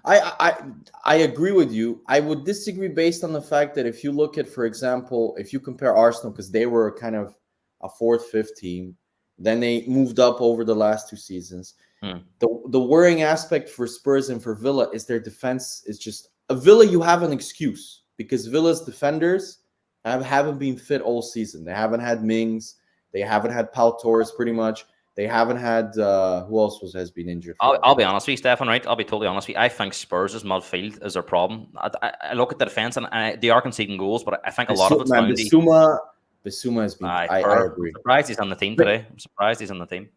I agree with you. I would disagree based on the fact that if you look at, for example, if you compare Arsenal, because they were kind of a fourth, fifth team, then they moved up over the last two seasons. The worrying aspect for Spurs and for Villa is their defense is just a Villa. You have an excuse because Villa's defenders haven't been fit all season. They haven't had Mings. They haven't had Pau Torres pretty much. They haven't had who else has been injured. I'll be honest with you, Stefan. Right, I'll be totally honest with you. I think Spurs' midfield is their problem. I look at the defense and they are conceding goals, but I think a lot of it's down to Bissouma has been. I agree. I'm surprised he's on the team today. I'm surprised he's on the team.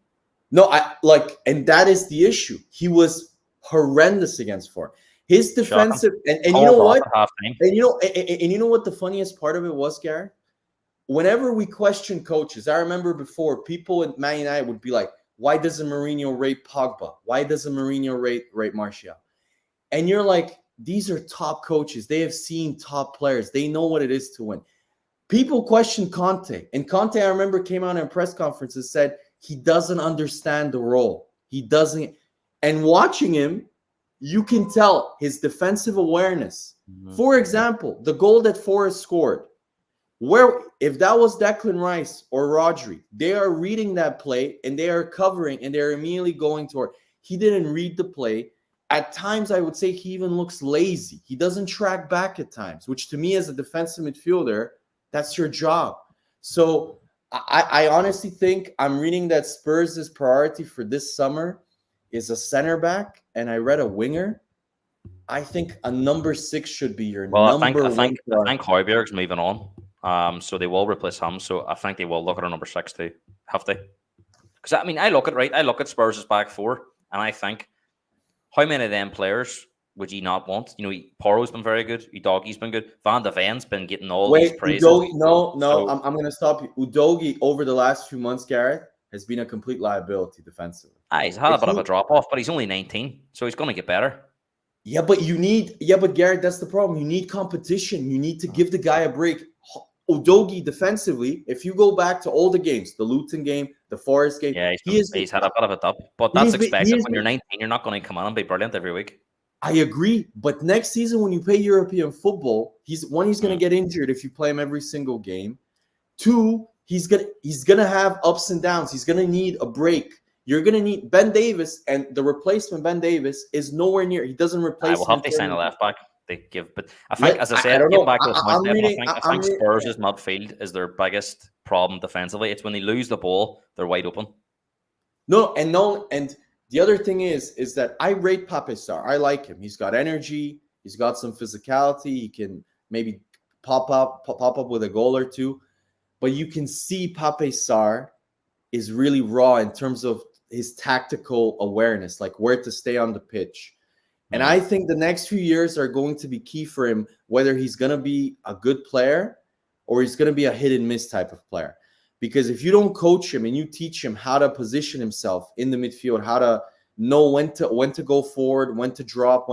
No, and that is the issue. He was horrendous against Ford. His defensive, and you know what? And you know what the funniest part of it was, Gary? Whenever we question coaches, I remember before people at Man United would be like, "Why doesn't Mourinho rate Pogba? Why doesn't Mourinho rate Martial?" And you're like, these are top coaches. They have seen top players. They know what it is to win. People question Conte, and Conte, I remember, came out in a press conference and said he doesn't understand the role. He doesn't. And watching him, you can tell his defensive awareness. Mm-hmm. For example, the goal that Forrest scored. Where if that was Declan Rice or Rodri, they are reading that play and they are covering and they're immediately going toward. He didn't read the play. At times, I would say he even looks lazy. He doesn't track back at times, which to me as a defensive midfielder, that's your job. So I honestly think I'm reading that Spurs' priority for this summer is a center back, and I read a winger. I think a number 6 should be your number one. I think Højbjerg's moving on. So they will replace him. So I think they will look at a number 6 too. Have they? Because I mean, I look at Spurs' back four, and I think how many of them players would you not want? You know, Porro's been very good. Udogie's been good. Van de Ven's been getting all these praises. I'm going to stop you. Udogie over the last few months, Gareth, has been a complete liability defensively. He's had a bit of a drop off, but he's only 19, so he's going to get better. But Gareth, that's the problem. You need competition. You need to give the guy a break. Udogie defensively, if you go back to all the games, the Luton game, the Forest game, Yeah, he's had a bit of a dip, but he that's has been, he expected. has When you're been, 19, you're not going to come on and be brilliant every week. I agree, but next season when you play European football, he's going to get injured if you play him every single game. Two, he's gonna have ups and downs. He's gonna need a break. You're gonna need Ben Davis, and the replacement Ben Davis is nowhere near. He doesn't I replace will him have in to sign a terms of, left back. They give, but I think, as I I said, don't getting know. back to the point, I'm Stephen, reading. I think Spurs' midfield is their biggest problem defensively. It's when they lose the ball, they're wide open. And the other thing is that I rate Pape Sarr. I like him. He's got energy. He's got some physicality. He can maybe pop up with a goal or two. But you can see Pape Sarr is really raw in terms of his tactical awareness, like where to stay on the pitch. And I think the next few years are going to be key for him, whether he's going to be a good player or he's going to be a hit and miss type of player. Because if you don't coach him and you teach him how to position himself in the midfield, how to know when to go forward, when to drop,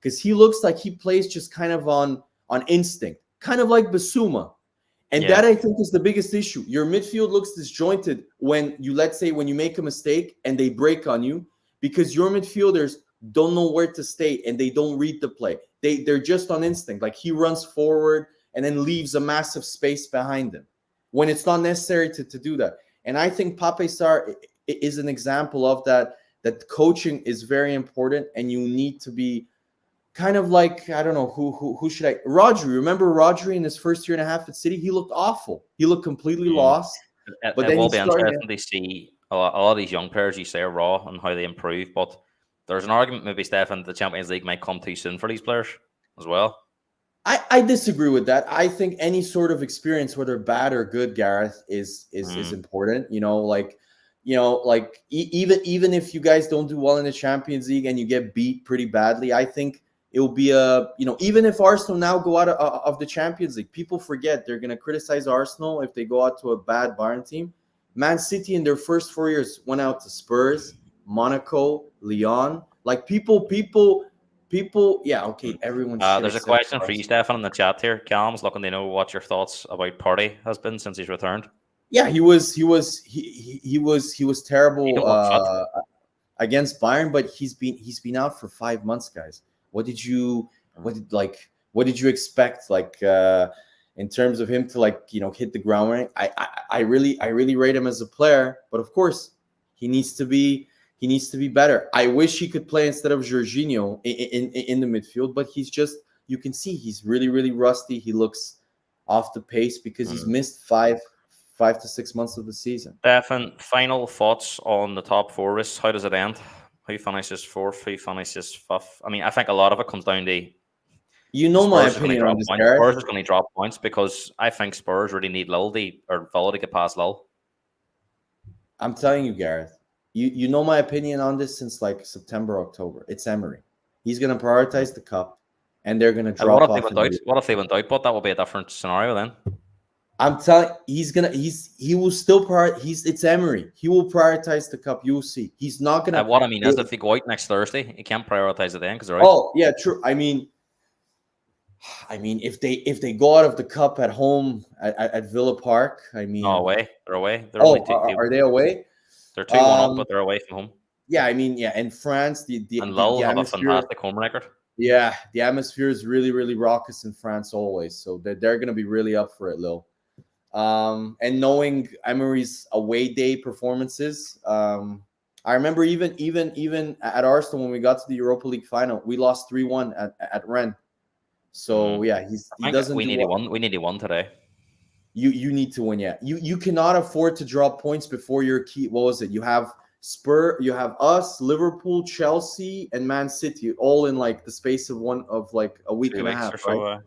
because he looks like he plays just kind of on instinct, kind of like Basuma. And that, I think, is the biggest issue. Your midfield looks disjointed when you make a mistake and they break on you, because your midfielders don't know where to stay and they don't read the play. They're just on instinct. Like, he runs forward and then leaves a massive space behind him when it's not necessary to do that. And I think Pape Sarr is an example of that coaching is very important, and you need to be kind of like, I don't know, who should I? Rodri. Remember Rodri in his first year and a half at City? He looked awful. He looked completely lost. But It then he will be started. interesting to see a lot of these young players you say are raw and how they improve. But there's an argument, maybe, Stefan, the Champions League might come too soon for these players as well. I disagree with that. I think any sort of experience, whether bad or good, Gareth, is important. Even if you guys don't do well in the Champions League and you get beat pretty badly, I think it will be even if Arsenal now go out of the Champions League, people forget they're going to criticize Arsenal if they go out to a bad Bayern team. Man City in their first 4 years went out to Spurs, Monaco, Lyon. Like, people, yeah, okay, everyone. There's a question for you, Stefan, in the chat here. Callum's looking to know what your thoughts about Partey has been since he's returned. Yeah, he was terrible against Bayern, but he's been out for 5 months, guys. What did you expect, in terms of him to hit the ground running? I really rate him as a player, but of course he needs to be better. I wish he could play instead of Jorginho in the midfield, but you can see he's really, really rusty. He looks off the pace because he's missed 5 to 6 months of the season. Stefan, final thoughts on the top four race. How does it end? Who finishes fourth? Who finishes fifth? I mean, I think a lot of it comes down to my opinion on this, Gareth. Spurs is going to drop points because I think Spurs really need Villa to get past Lille. I'm telling you, Gareth. You know my opinion on this since September, October. It's Emery. He's going to prioritize the cup, and they're going to drop off. What if they went out? But that will be a different scenario then. I'm telling he will still prioritize. It's Emery. He will prioritize the cup. You'll see. He's not gonna. What I mean is, if they go out next Thursday, he can't prioritize it then because they're out. Oh yeah, true. I mean, if they go out of the cup at home at Villa Park, I mean, no, away. They're away. Are they away? They're 2-1 up, but they're away from home. Yeah, I mean, yeah, in France, and Lille have a fantastic home record. Yeah, the atmosphere is really, really raucous in France always, so they're going to be really up for it, Lille. And knowing Emery's away day performances, I remember even at Arsenal when we got to the Europa League final, we lost 3-1 at Rennes. So yeah, he doesn't. We need a win today. You need to win. Yeah, you cannot afford to drop points before your key. What was it? You have you have us, Liverpool, Chelsea, and Man City all in the space of a week and a half, right? So,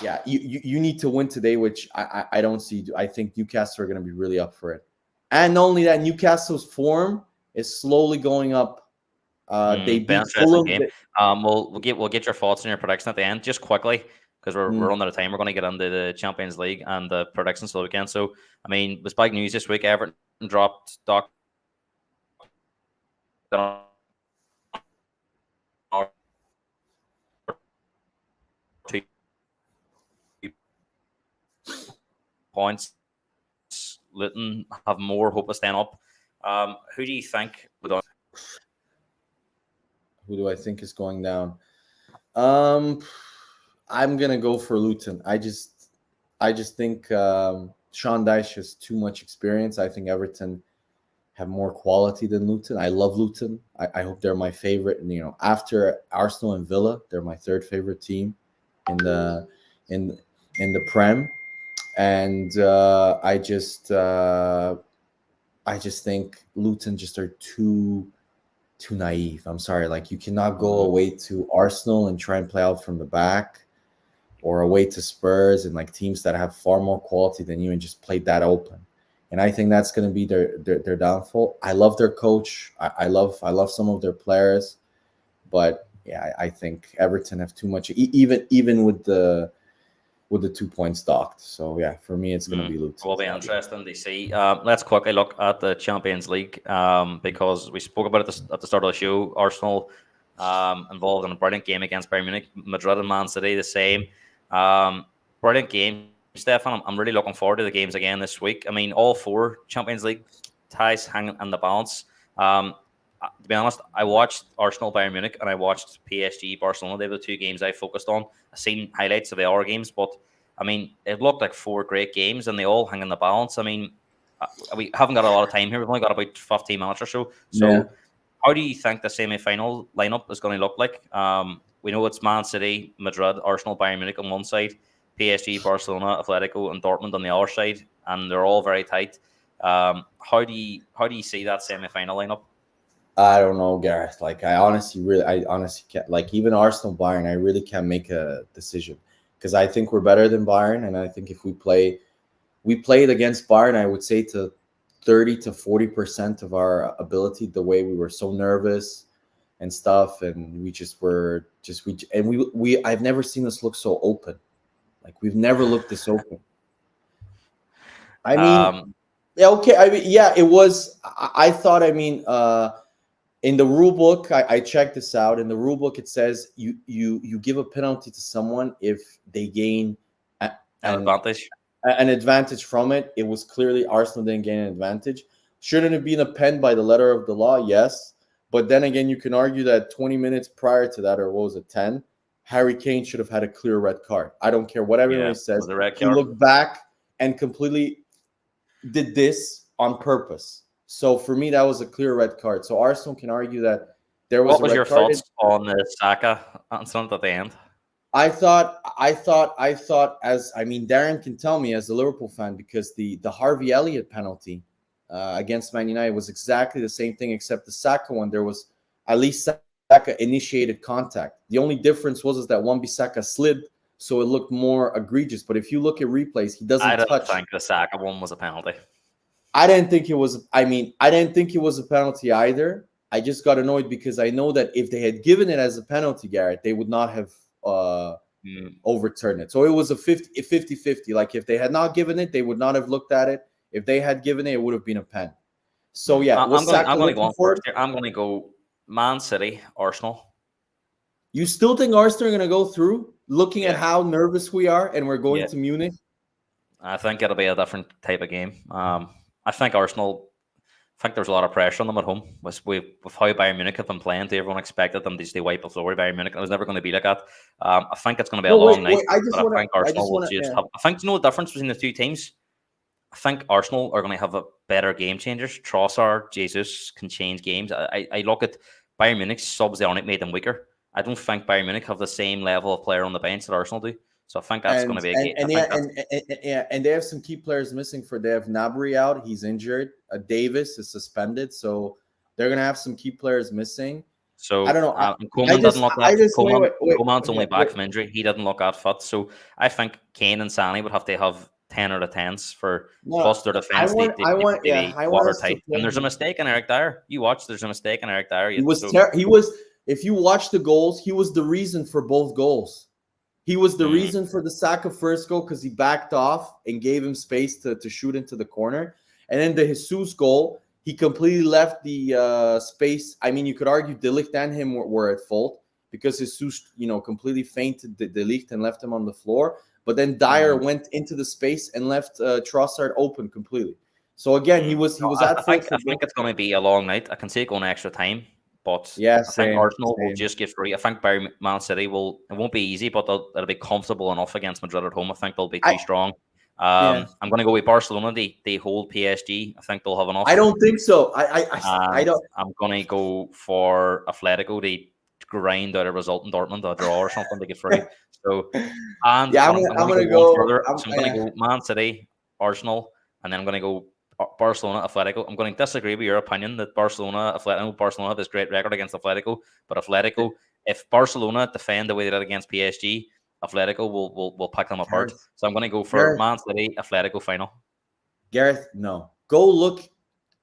yeah, you need to win today, which I don't see. I think Newcastle are going to be really up for it. And not only that, Newcastle's form is slowly going up. They beat Fulham. We'll get your thoughts and your prediction at the end, just quickly, because we're running out of time. We're going to get into the Champions League and the predictions for the weekend. So, I mean, it was big news this week. Everton dropped Doc. points. Luton have more hope of staying up. Who do you think would? Who do I think is going down? Um, I'm gonna go for Luton. I just think Sean Dyche has too much experience. I think Everton have more quality than Luton. I love Luton. I hope they're my favorite. And after Arsenal and Villa, they're my third favorite team in the in in the Prem. And I just think Luton just are too naive. I'm sorry. Like, you cannot go away to Arsenal and try and play out from the back, or away to Spurs and like teams that have far more quality than you, and just play that open. And I think that's going to be their downfall. I love their coach. I love some of their players, but yeah, I think Everton have too much, even with the 2 points docked. So yeah, for me, it's going to be Luton. Will be interesting to see. Let's quickly look at the Champions League, because we spoke about it at the start of the show. Arsenal involved in a brilliant game against Bayern Munich. Madrid and Man City the same. Brilliant game, Stefan. I'm really looking forward to the games again this week. I mean, all 4 Champions League ties hanging in the balance. To be honest, I watched Arsenal Bayern Munich and I watched PSG Barcelona. They were the 2 games I focused on. I've seen highlights of the other games, but I mean, it looked like 4 great games and they all hang in the balance. I mean, we haven't got a lot of time here. We've only got about 15 minutes or so. So, Yeah. how do you think the semi-final lineup is going to look like? We know it's Man City, Madrid, Arsenal, Bayern Munich on one side, PSG, Barcelona, Atletico, and Dortmund on the other side, and they're all very tight. How do you see that semi-final lineup? I don't know, Gareth. Like, I honestly can't. Like, even Arsenal Bayern, I really can't make a decision, because I think we're better than Bayern, and I think if we played against Bayern, I would say to 30 to 40% of our ability. The way we were so nervous and stuff, and I've never seen us look so open. Like, we've never looked this open. I mean, yeah, okay. I mean, yeah, it was. I thought. I mean, in the rule book, I checked this out. In the rule book, it says you give a penalty to someone if they gain an advantage. An advantage from it. It was clearly Arsenal didn't gain an advantage. Shouldn't have been a pen by the letter of the law, yes. But then again, you can argue that 20 minutes prior to that, or what was it, 10, Harry Kane should have had a clear red card. I don't care what everyone says. He looked back and completely did this on purpose. So for me, that was a clear red card. So Arsenal can argue that there was. What was your thoughts on the Saka incident at the end? I thought, as I mean, Darren can tell me as a Liverpool fan, because the Harvey Elliott penalty against Man United was exactly the same thing, except the Saka one, there was at least Saka initiated contact. The only difference was that Wan-Bissaka slid, so it looked more egregious. But if you look at replays, he doesn't touch. I don't think the Saka one was a penalty. I didn't think it was. I mean, I didn't think it was a penalty either. I just got annoyed because I know that if they had given it as a penalty, Garrett, they would not have overturned it. So it was a 50-50. Like, if they had not given it, they would not have looked at it. If they had given it, it would have been a pen. So yeah, I'm going to go first here. I'm going to go Man City, Arsenal. You still think Arsenal are going to go through, looking at how nervous we are, and we're going to Munich? I think it'll be a different type of game. I think Arsenal. I think there's a lot of pressure on them at home. With how Bayern Munich have been playing, everyone expected them to just wipe the floor with Bayern Munich. It was never going to be like that. I think it's going to be a long night. I think Arsenal will just have. I think, you know the difference between the 2 teams? I think Arsenal are going to have a better game changers. Trossard, Jesus can change games. I look at Bayern Munich's subs, they only made them weaker. I don't think Bayern Munich have the same level of player on the bench that Arsenal do. So I think that's going to be a game. And they have some key players missing. They have Gnabry out; he's injured. Davis is suspended, so they're going to have some key players missing. So I don't know. Coleman doesn't look that. Coleman's only back from injury. He didn't look that fit. So I think Kane and Sané would have to have 10 out of 10s for plus their defense. Watertight. And there's a mistake in Eric Dyer. You watch. There's a mistake in Eric Dyer. He was. If you watch the goals, he was the reason for both goals. He was the reason for the Saka first goal, because he backed off and gave him space to shoot into the corner. And then the Jesus goal, he completely left the space. I mean, you could argue De Ligt and him were at fault, because Jesus, completely fainted De Ligt and left him on the floor. but then Dyer went into the space and left Trossard open completely. So again, he was at full I think it's going to be a long night. I can see it going extra time, but Yeah, I think same, Arsenal will same. just get free. I think Bayern Man City will. It won't be easy, but it'll be comfortable enough against Madrid at home. I think they'll be too strong. Yeah, I'm going to go with Barcelona. They hold PSG. I think they'll have I enough. don't think so. I And don't. I'm going to go for Atletico to grind out a result in Dortmund, a draw or something to get free. So, and Yeah, I'm I'm going to gonna go one go. further. So I'm going to go Man City, Arsenal, and then I'm going to go Barcelona, Atletico. I'm going to disagree with your opinion that Barcelona have this great record against Atletico, but Atletico, if Barcelona defend the way they did against PSG, Atletico will pick them apart. Gareth, So I'm going to go for Gareth, Man City, Atletico final. Gareth, no. Go look.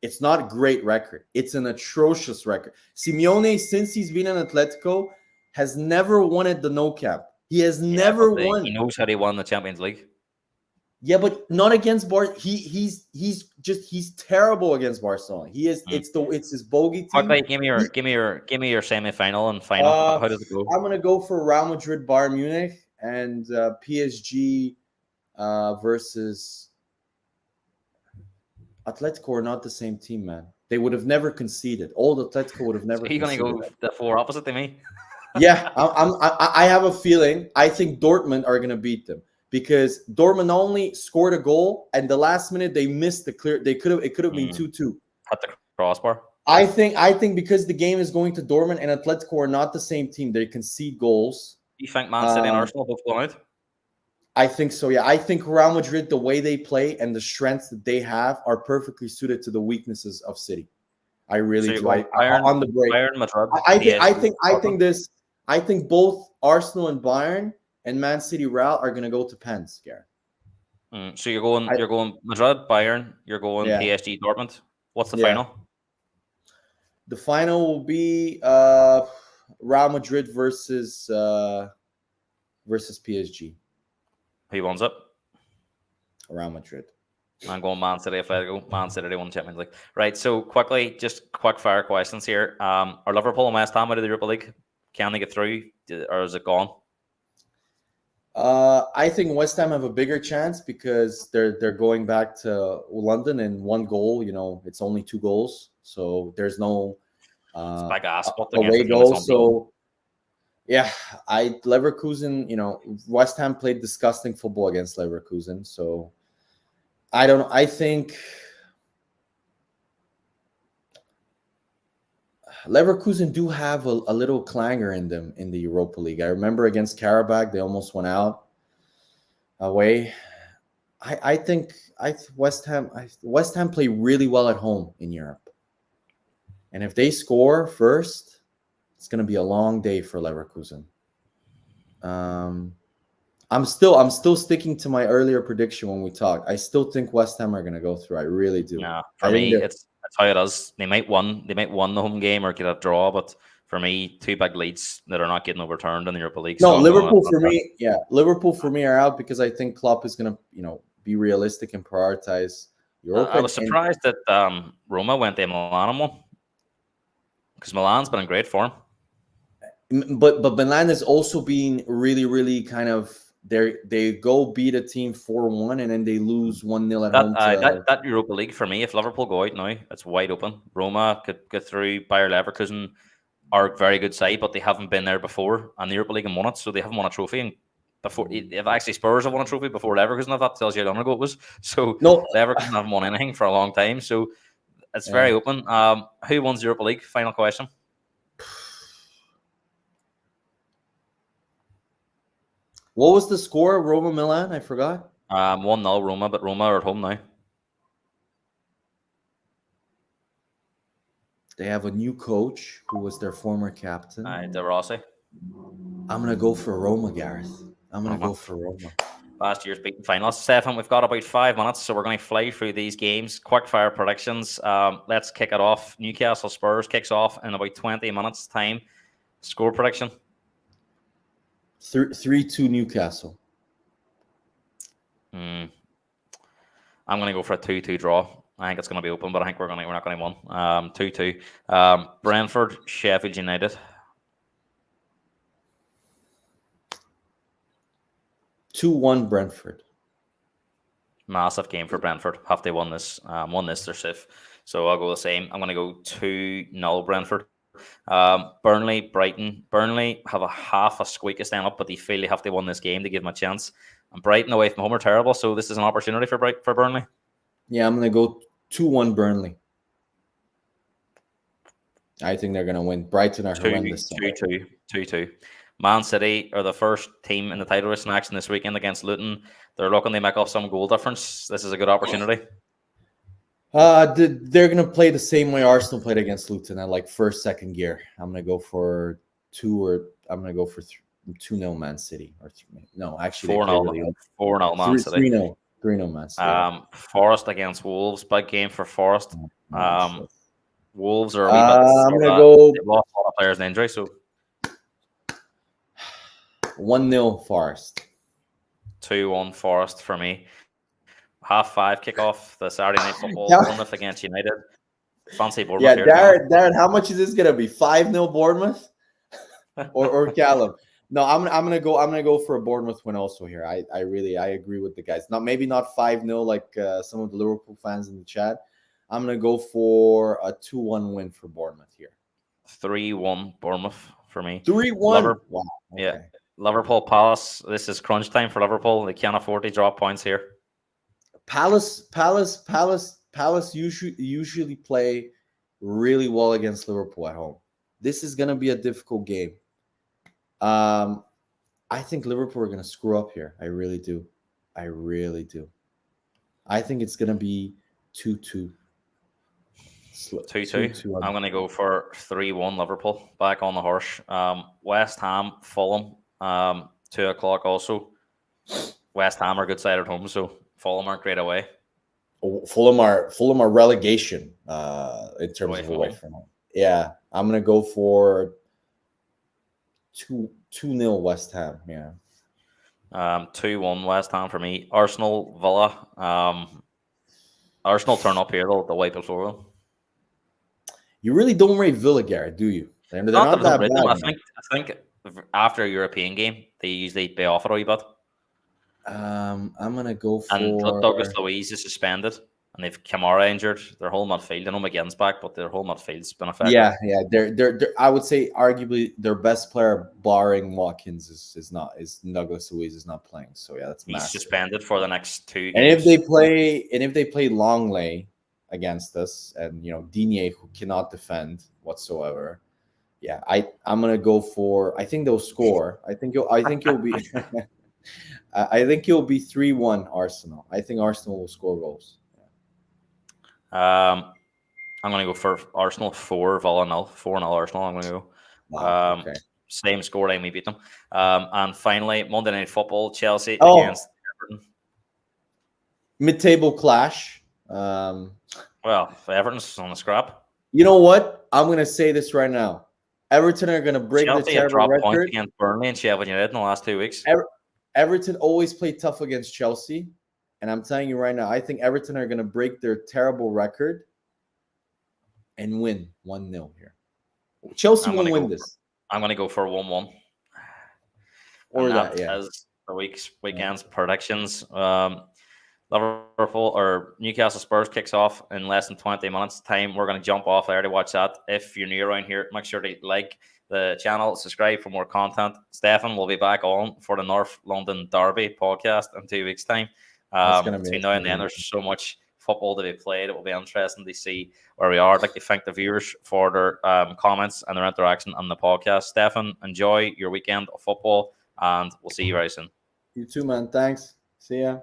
It's not a great record. It's an atrocious record. Simeone, since he's been in Atletico, has never won at the No Camp. He has Yeah, but never he won. knows how they won the Champions League. Yeah, but not against Bar. He's terrible against Barcelona. He is. It's his bogey team. Quickly, give me your semi-final and final. How does it go? I'm gonna go for Real Madrid, Bayern Munich, and PSG versus Atletico are not the same team, man. They would have never conceded. Old Atletico would have never So you're gonna conceded. go the four opposite to me? Yeah, I have a feeling. I think Dortmund are gonna beat them because Dortmund only scored a goal, and the last minute they missed the clear. It could have been 2-2. At the crossbar. I think because the game is going to Dortmund and Atletico are not the same team. They concede goals. You think Man City and Arsenal both going out? I think so. Yeah, I think Real Madrid, the way they play and the strengths that they have, are perfectly suited to the weaknesses of City. I really do. On the break, Bayern, Madrid. I think both Arsenal and Bayern and Man City Real are going to go to pens, Gareth. So you're going Madrid, Bayern. You're going PSG, Dortmund. What's the final? The final will be Real Madrid versus PSG. Who wins it? Real Madrid. I'm going Man City. If I go Man City, they won the Champions League. Right. So quickly, just quick fire questions here. Are Liverpool and West Ham out of the Europa League? Can they get through, or is it gone? I think West Ham have a bigger chance because they're going back to London and one goal. You know, it's only 2 goals, so there's no away goal. So yeah, Leverkusen. You know, West Ham played disgusting football against Leverkusen. So I think Leverkusen do have a little clangor in them in the Europa League. I remember against Karabakh, they almost went out away. I think West Ham play really well at home in Europe. And if they score first, it's going to be a long day for Leverkusen. I'm still sticking to my earlier prediction when we talked. I still think West Ham are going to go through. I really do. Yeah, for me, that's how it is. They might win the home game or get a draw, but for me, 2 big leads that are not getting overturned in the Europa League. No, so Liverpool for me are out because I think Klopp is going to be realistic and prioritize Europa. I was surprised that Roma went to Milan and won because Milan's been in great form. But Milan is also being really, really kind of they go beat a team 4-1 and then they lose 1-0 at home. That Europa League for me, if Liverpool go out now, it's wide open. Roma could get through. Bayer Leverkusen are a very good side, but they haven't been there before, and the Europa League and won it, so they haven't won a trophy. And before, if actually Spurs have won a trophy before Leverkusen, that tells you how long ago it was. So no, Leverkusen haven't won anything for a long time, so it's very open. Who wins the Europa League? Final question. What was the score? Roma Milan? I forgot. 1-0 Roma, but Roma are at home now. They have a new coach who was their former captain. De Rossi. I'm gonna go for Roma, Gareth. I'm gonna go for Roma. Last year's beaten finalists. Stefan, we've got about 5 minutes, so we're going to fly through these games. Quick fire predictions. Let's kick it off. Newcastle Spurs kicks off in about 20 minutes time. Score prediction. 3-2 Newcastle. I'm going to go for a 2-2 draw. I think it's going to be open, but I think we're not going to win. 2-2. Brentford, Sheffield United. 2-1 Brentford. Massive game for Brentford. Have they won this? Won this, they're safe. So I'll go the same. I'm going to go 2-0 Brentford. Burnley, Brighton. Burnley have a half a squeak to stand up, but they feel they have to win this game to give them a chance. And Brighton away from home are terrible, so this is an opportunity for Burnley. Yeah, I'm going to go 2-1 Burnley. I think they're going to win. Brighton are horrendous. 2-2. Man City are the first team in the title race in action this weekend against Luton. They're looking to make up some goal difference. This is a good opportunity. They're going to play the same way Arsenal played against Luton at like first, second gear. I'm going to go for 2-0 Man City. No, actually 4-0 Man City. 3-0 Man City. Forest against Wolves. Big game for Forest. Wolves are a wee bit. I'm going to go. They've lost a lot of players in injury, so 1-0 Forest. 2-1 Forest for me. 5:30 kickoff, the Saturday night football. Bournemouth against United. Fancy Bournemouth. Yeah, Darren, how much is this gonna be? 5-0 Bournemouth, or Callum? No, I'm gonna go for a Bournemouth win also here. I agree with the guys. Maybe not 5-0 like some of the Liverpool fans in the chat. I'm gonna go for a 2-1 win for Bournemouth here. 3-1 Bournemouth for me. 3-1. Wow. Okay. Yeah. Liverpool Palace. This is crunch time for Liverpool. They can't afford to drop points here. Palace usually play really well against Liverpool at home. This is going to be a difficult game. I think Liverpool are going to screw up here. I really do. I think it's going to be 2-2. 2-2. I'm going to go for 3-1 Liverpool. Back on the horse. West Ham, Fulham, 2 o'clock also. West Ham are good side at home, so Fulham aren't great away. Fulham are relegation in terms of away from home. Yeah, I'm gonna go for 2-0 West Ham. Yeah. 2-1 West Ham for me. Arsenal, Villa. Arsenal turn up here. They'll wipe it for them. You really don't rate Villa, Garrett, do you? They're not that bad. I think after a European game, they usually pay off it a wee bit. I'm gonna go for. And Douglas Luiz is suspended, and they've Kamara injured. Their whole midfield. I know McGinn's back, but their whole midfield's been affected. Yeah. They're I would say arguably their best player, barring Watkins, is Douglas Luiz is not playing. So yeah, that's massive. He's suspended for the next 2 games. And if they play Longley against us, and Digne, who cannot defend whatsoever. Yeah, I'm gonna go for. I think they'll score. I think you'll be. I think it'll be 3-1 Arsenal. I think Arsenal will score goals. I'm going to go for Arsenal 4, Villa 0. 4-0 Arsenal. I'm going to go. Wow, okay. Same score line we beat them. And finally, Monday Night Football, Chelsea against Everton. Mid-table clash. Well, Everton's on the scrap. You know what? I'm going to say this right now. Everton are going to break the terrible record. Points against Burnley and Sheffield United in the last 2 weeks. Everton always play tough against Chelsea. And I'm telling you right now, I think Everton are going to break their terrible record and win 1-0 here. Chelsea will win this. I'm going to go for 1-1. Or that, yeah. As the weekend's predictions. Liverpool or Newcastle Spurs kicks off in less than 20 minutes time. We're going to jump off there to watch that. If you're new around here, make sure to like the channel, subscribe for more content. Stefan will be back on for the North London Derby podcast in 2 weeks' time. Between now and then, there's so much football to be played. It will be interesting to see where we are. I'd like to thank the viewers for their comments and their interaction on the podcast. Stefan, enjoy your weekend of football, and we'll see you very soon. You too, man. Thanks. See ya.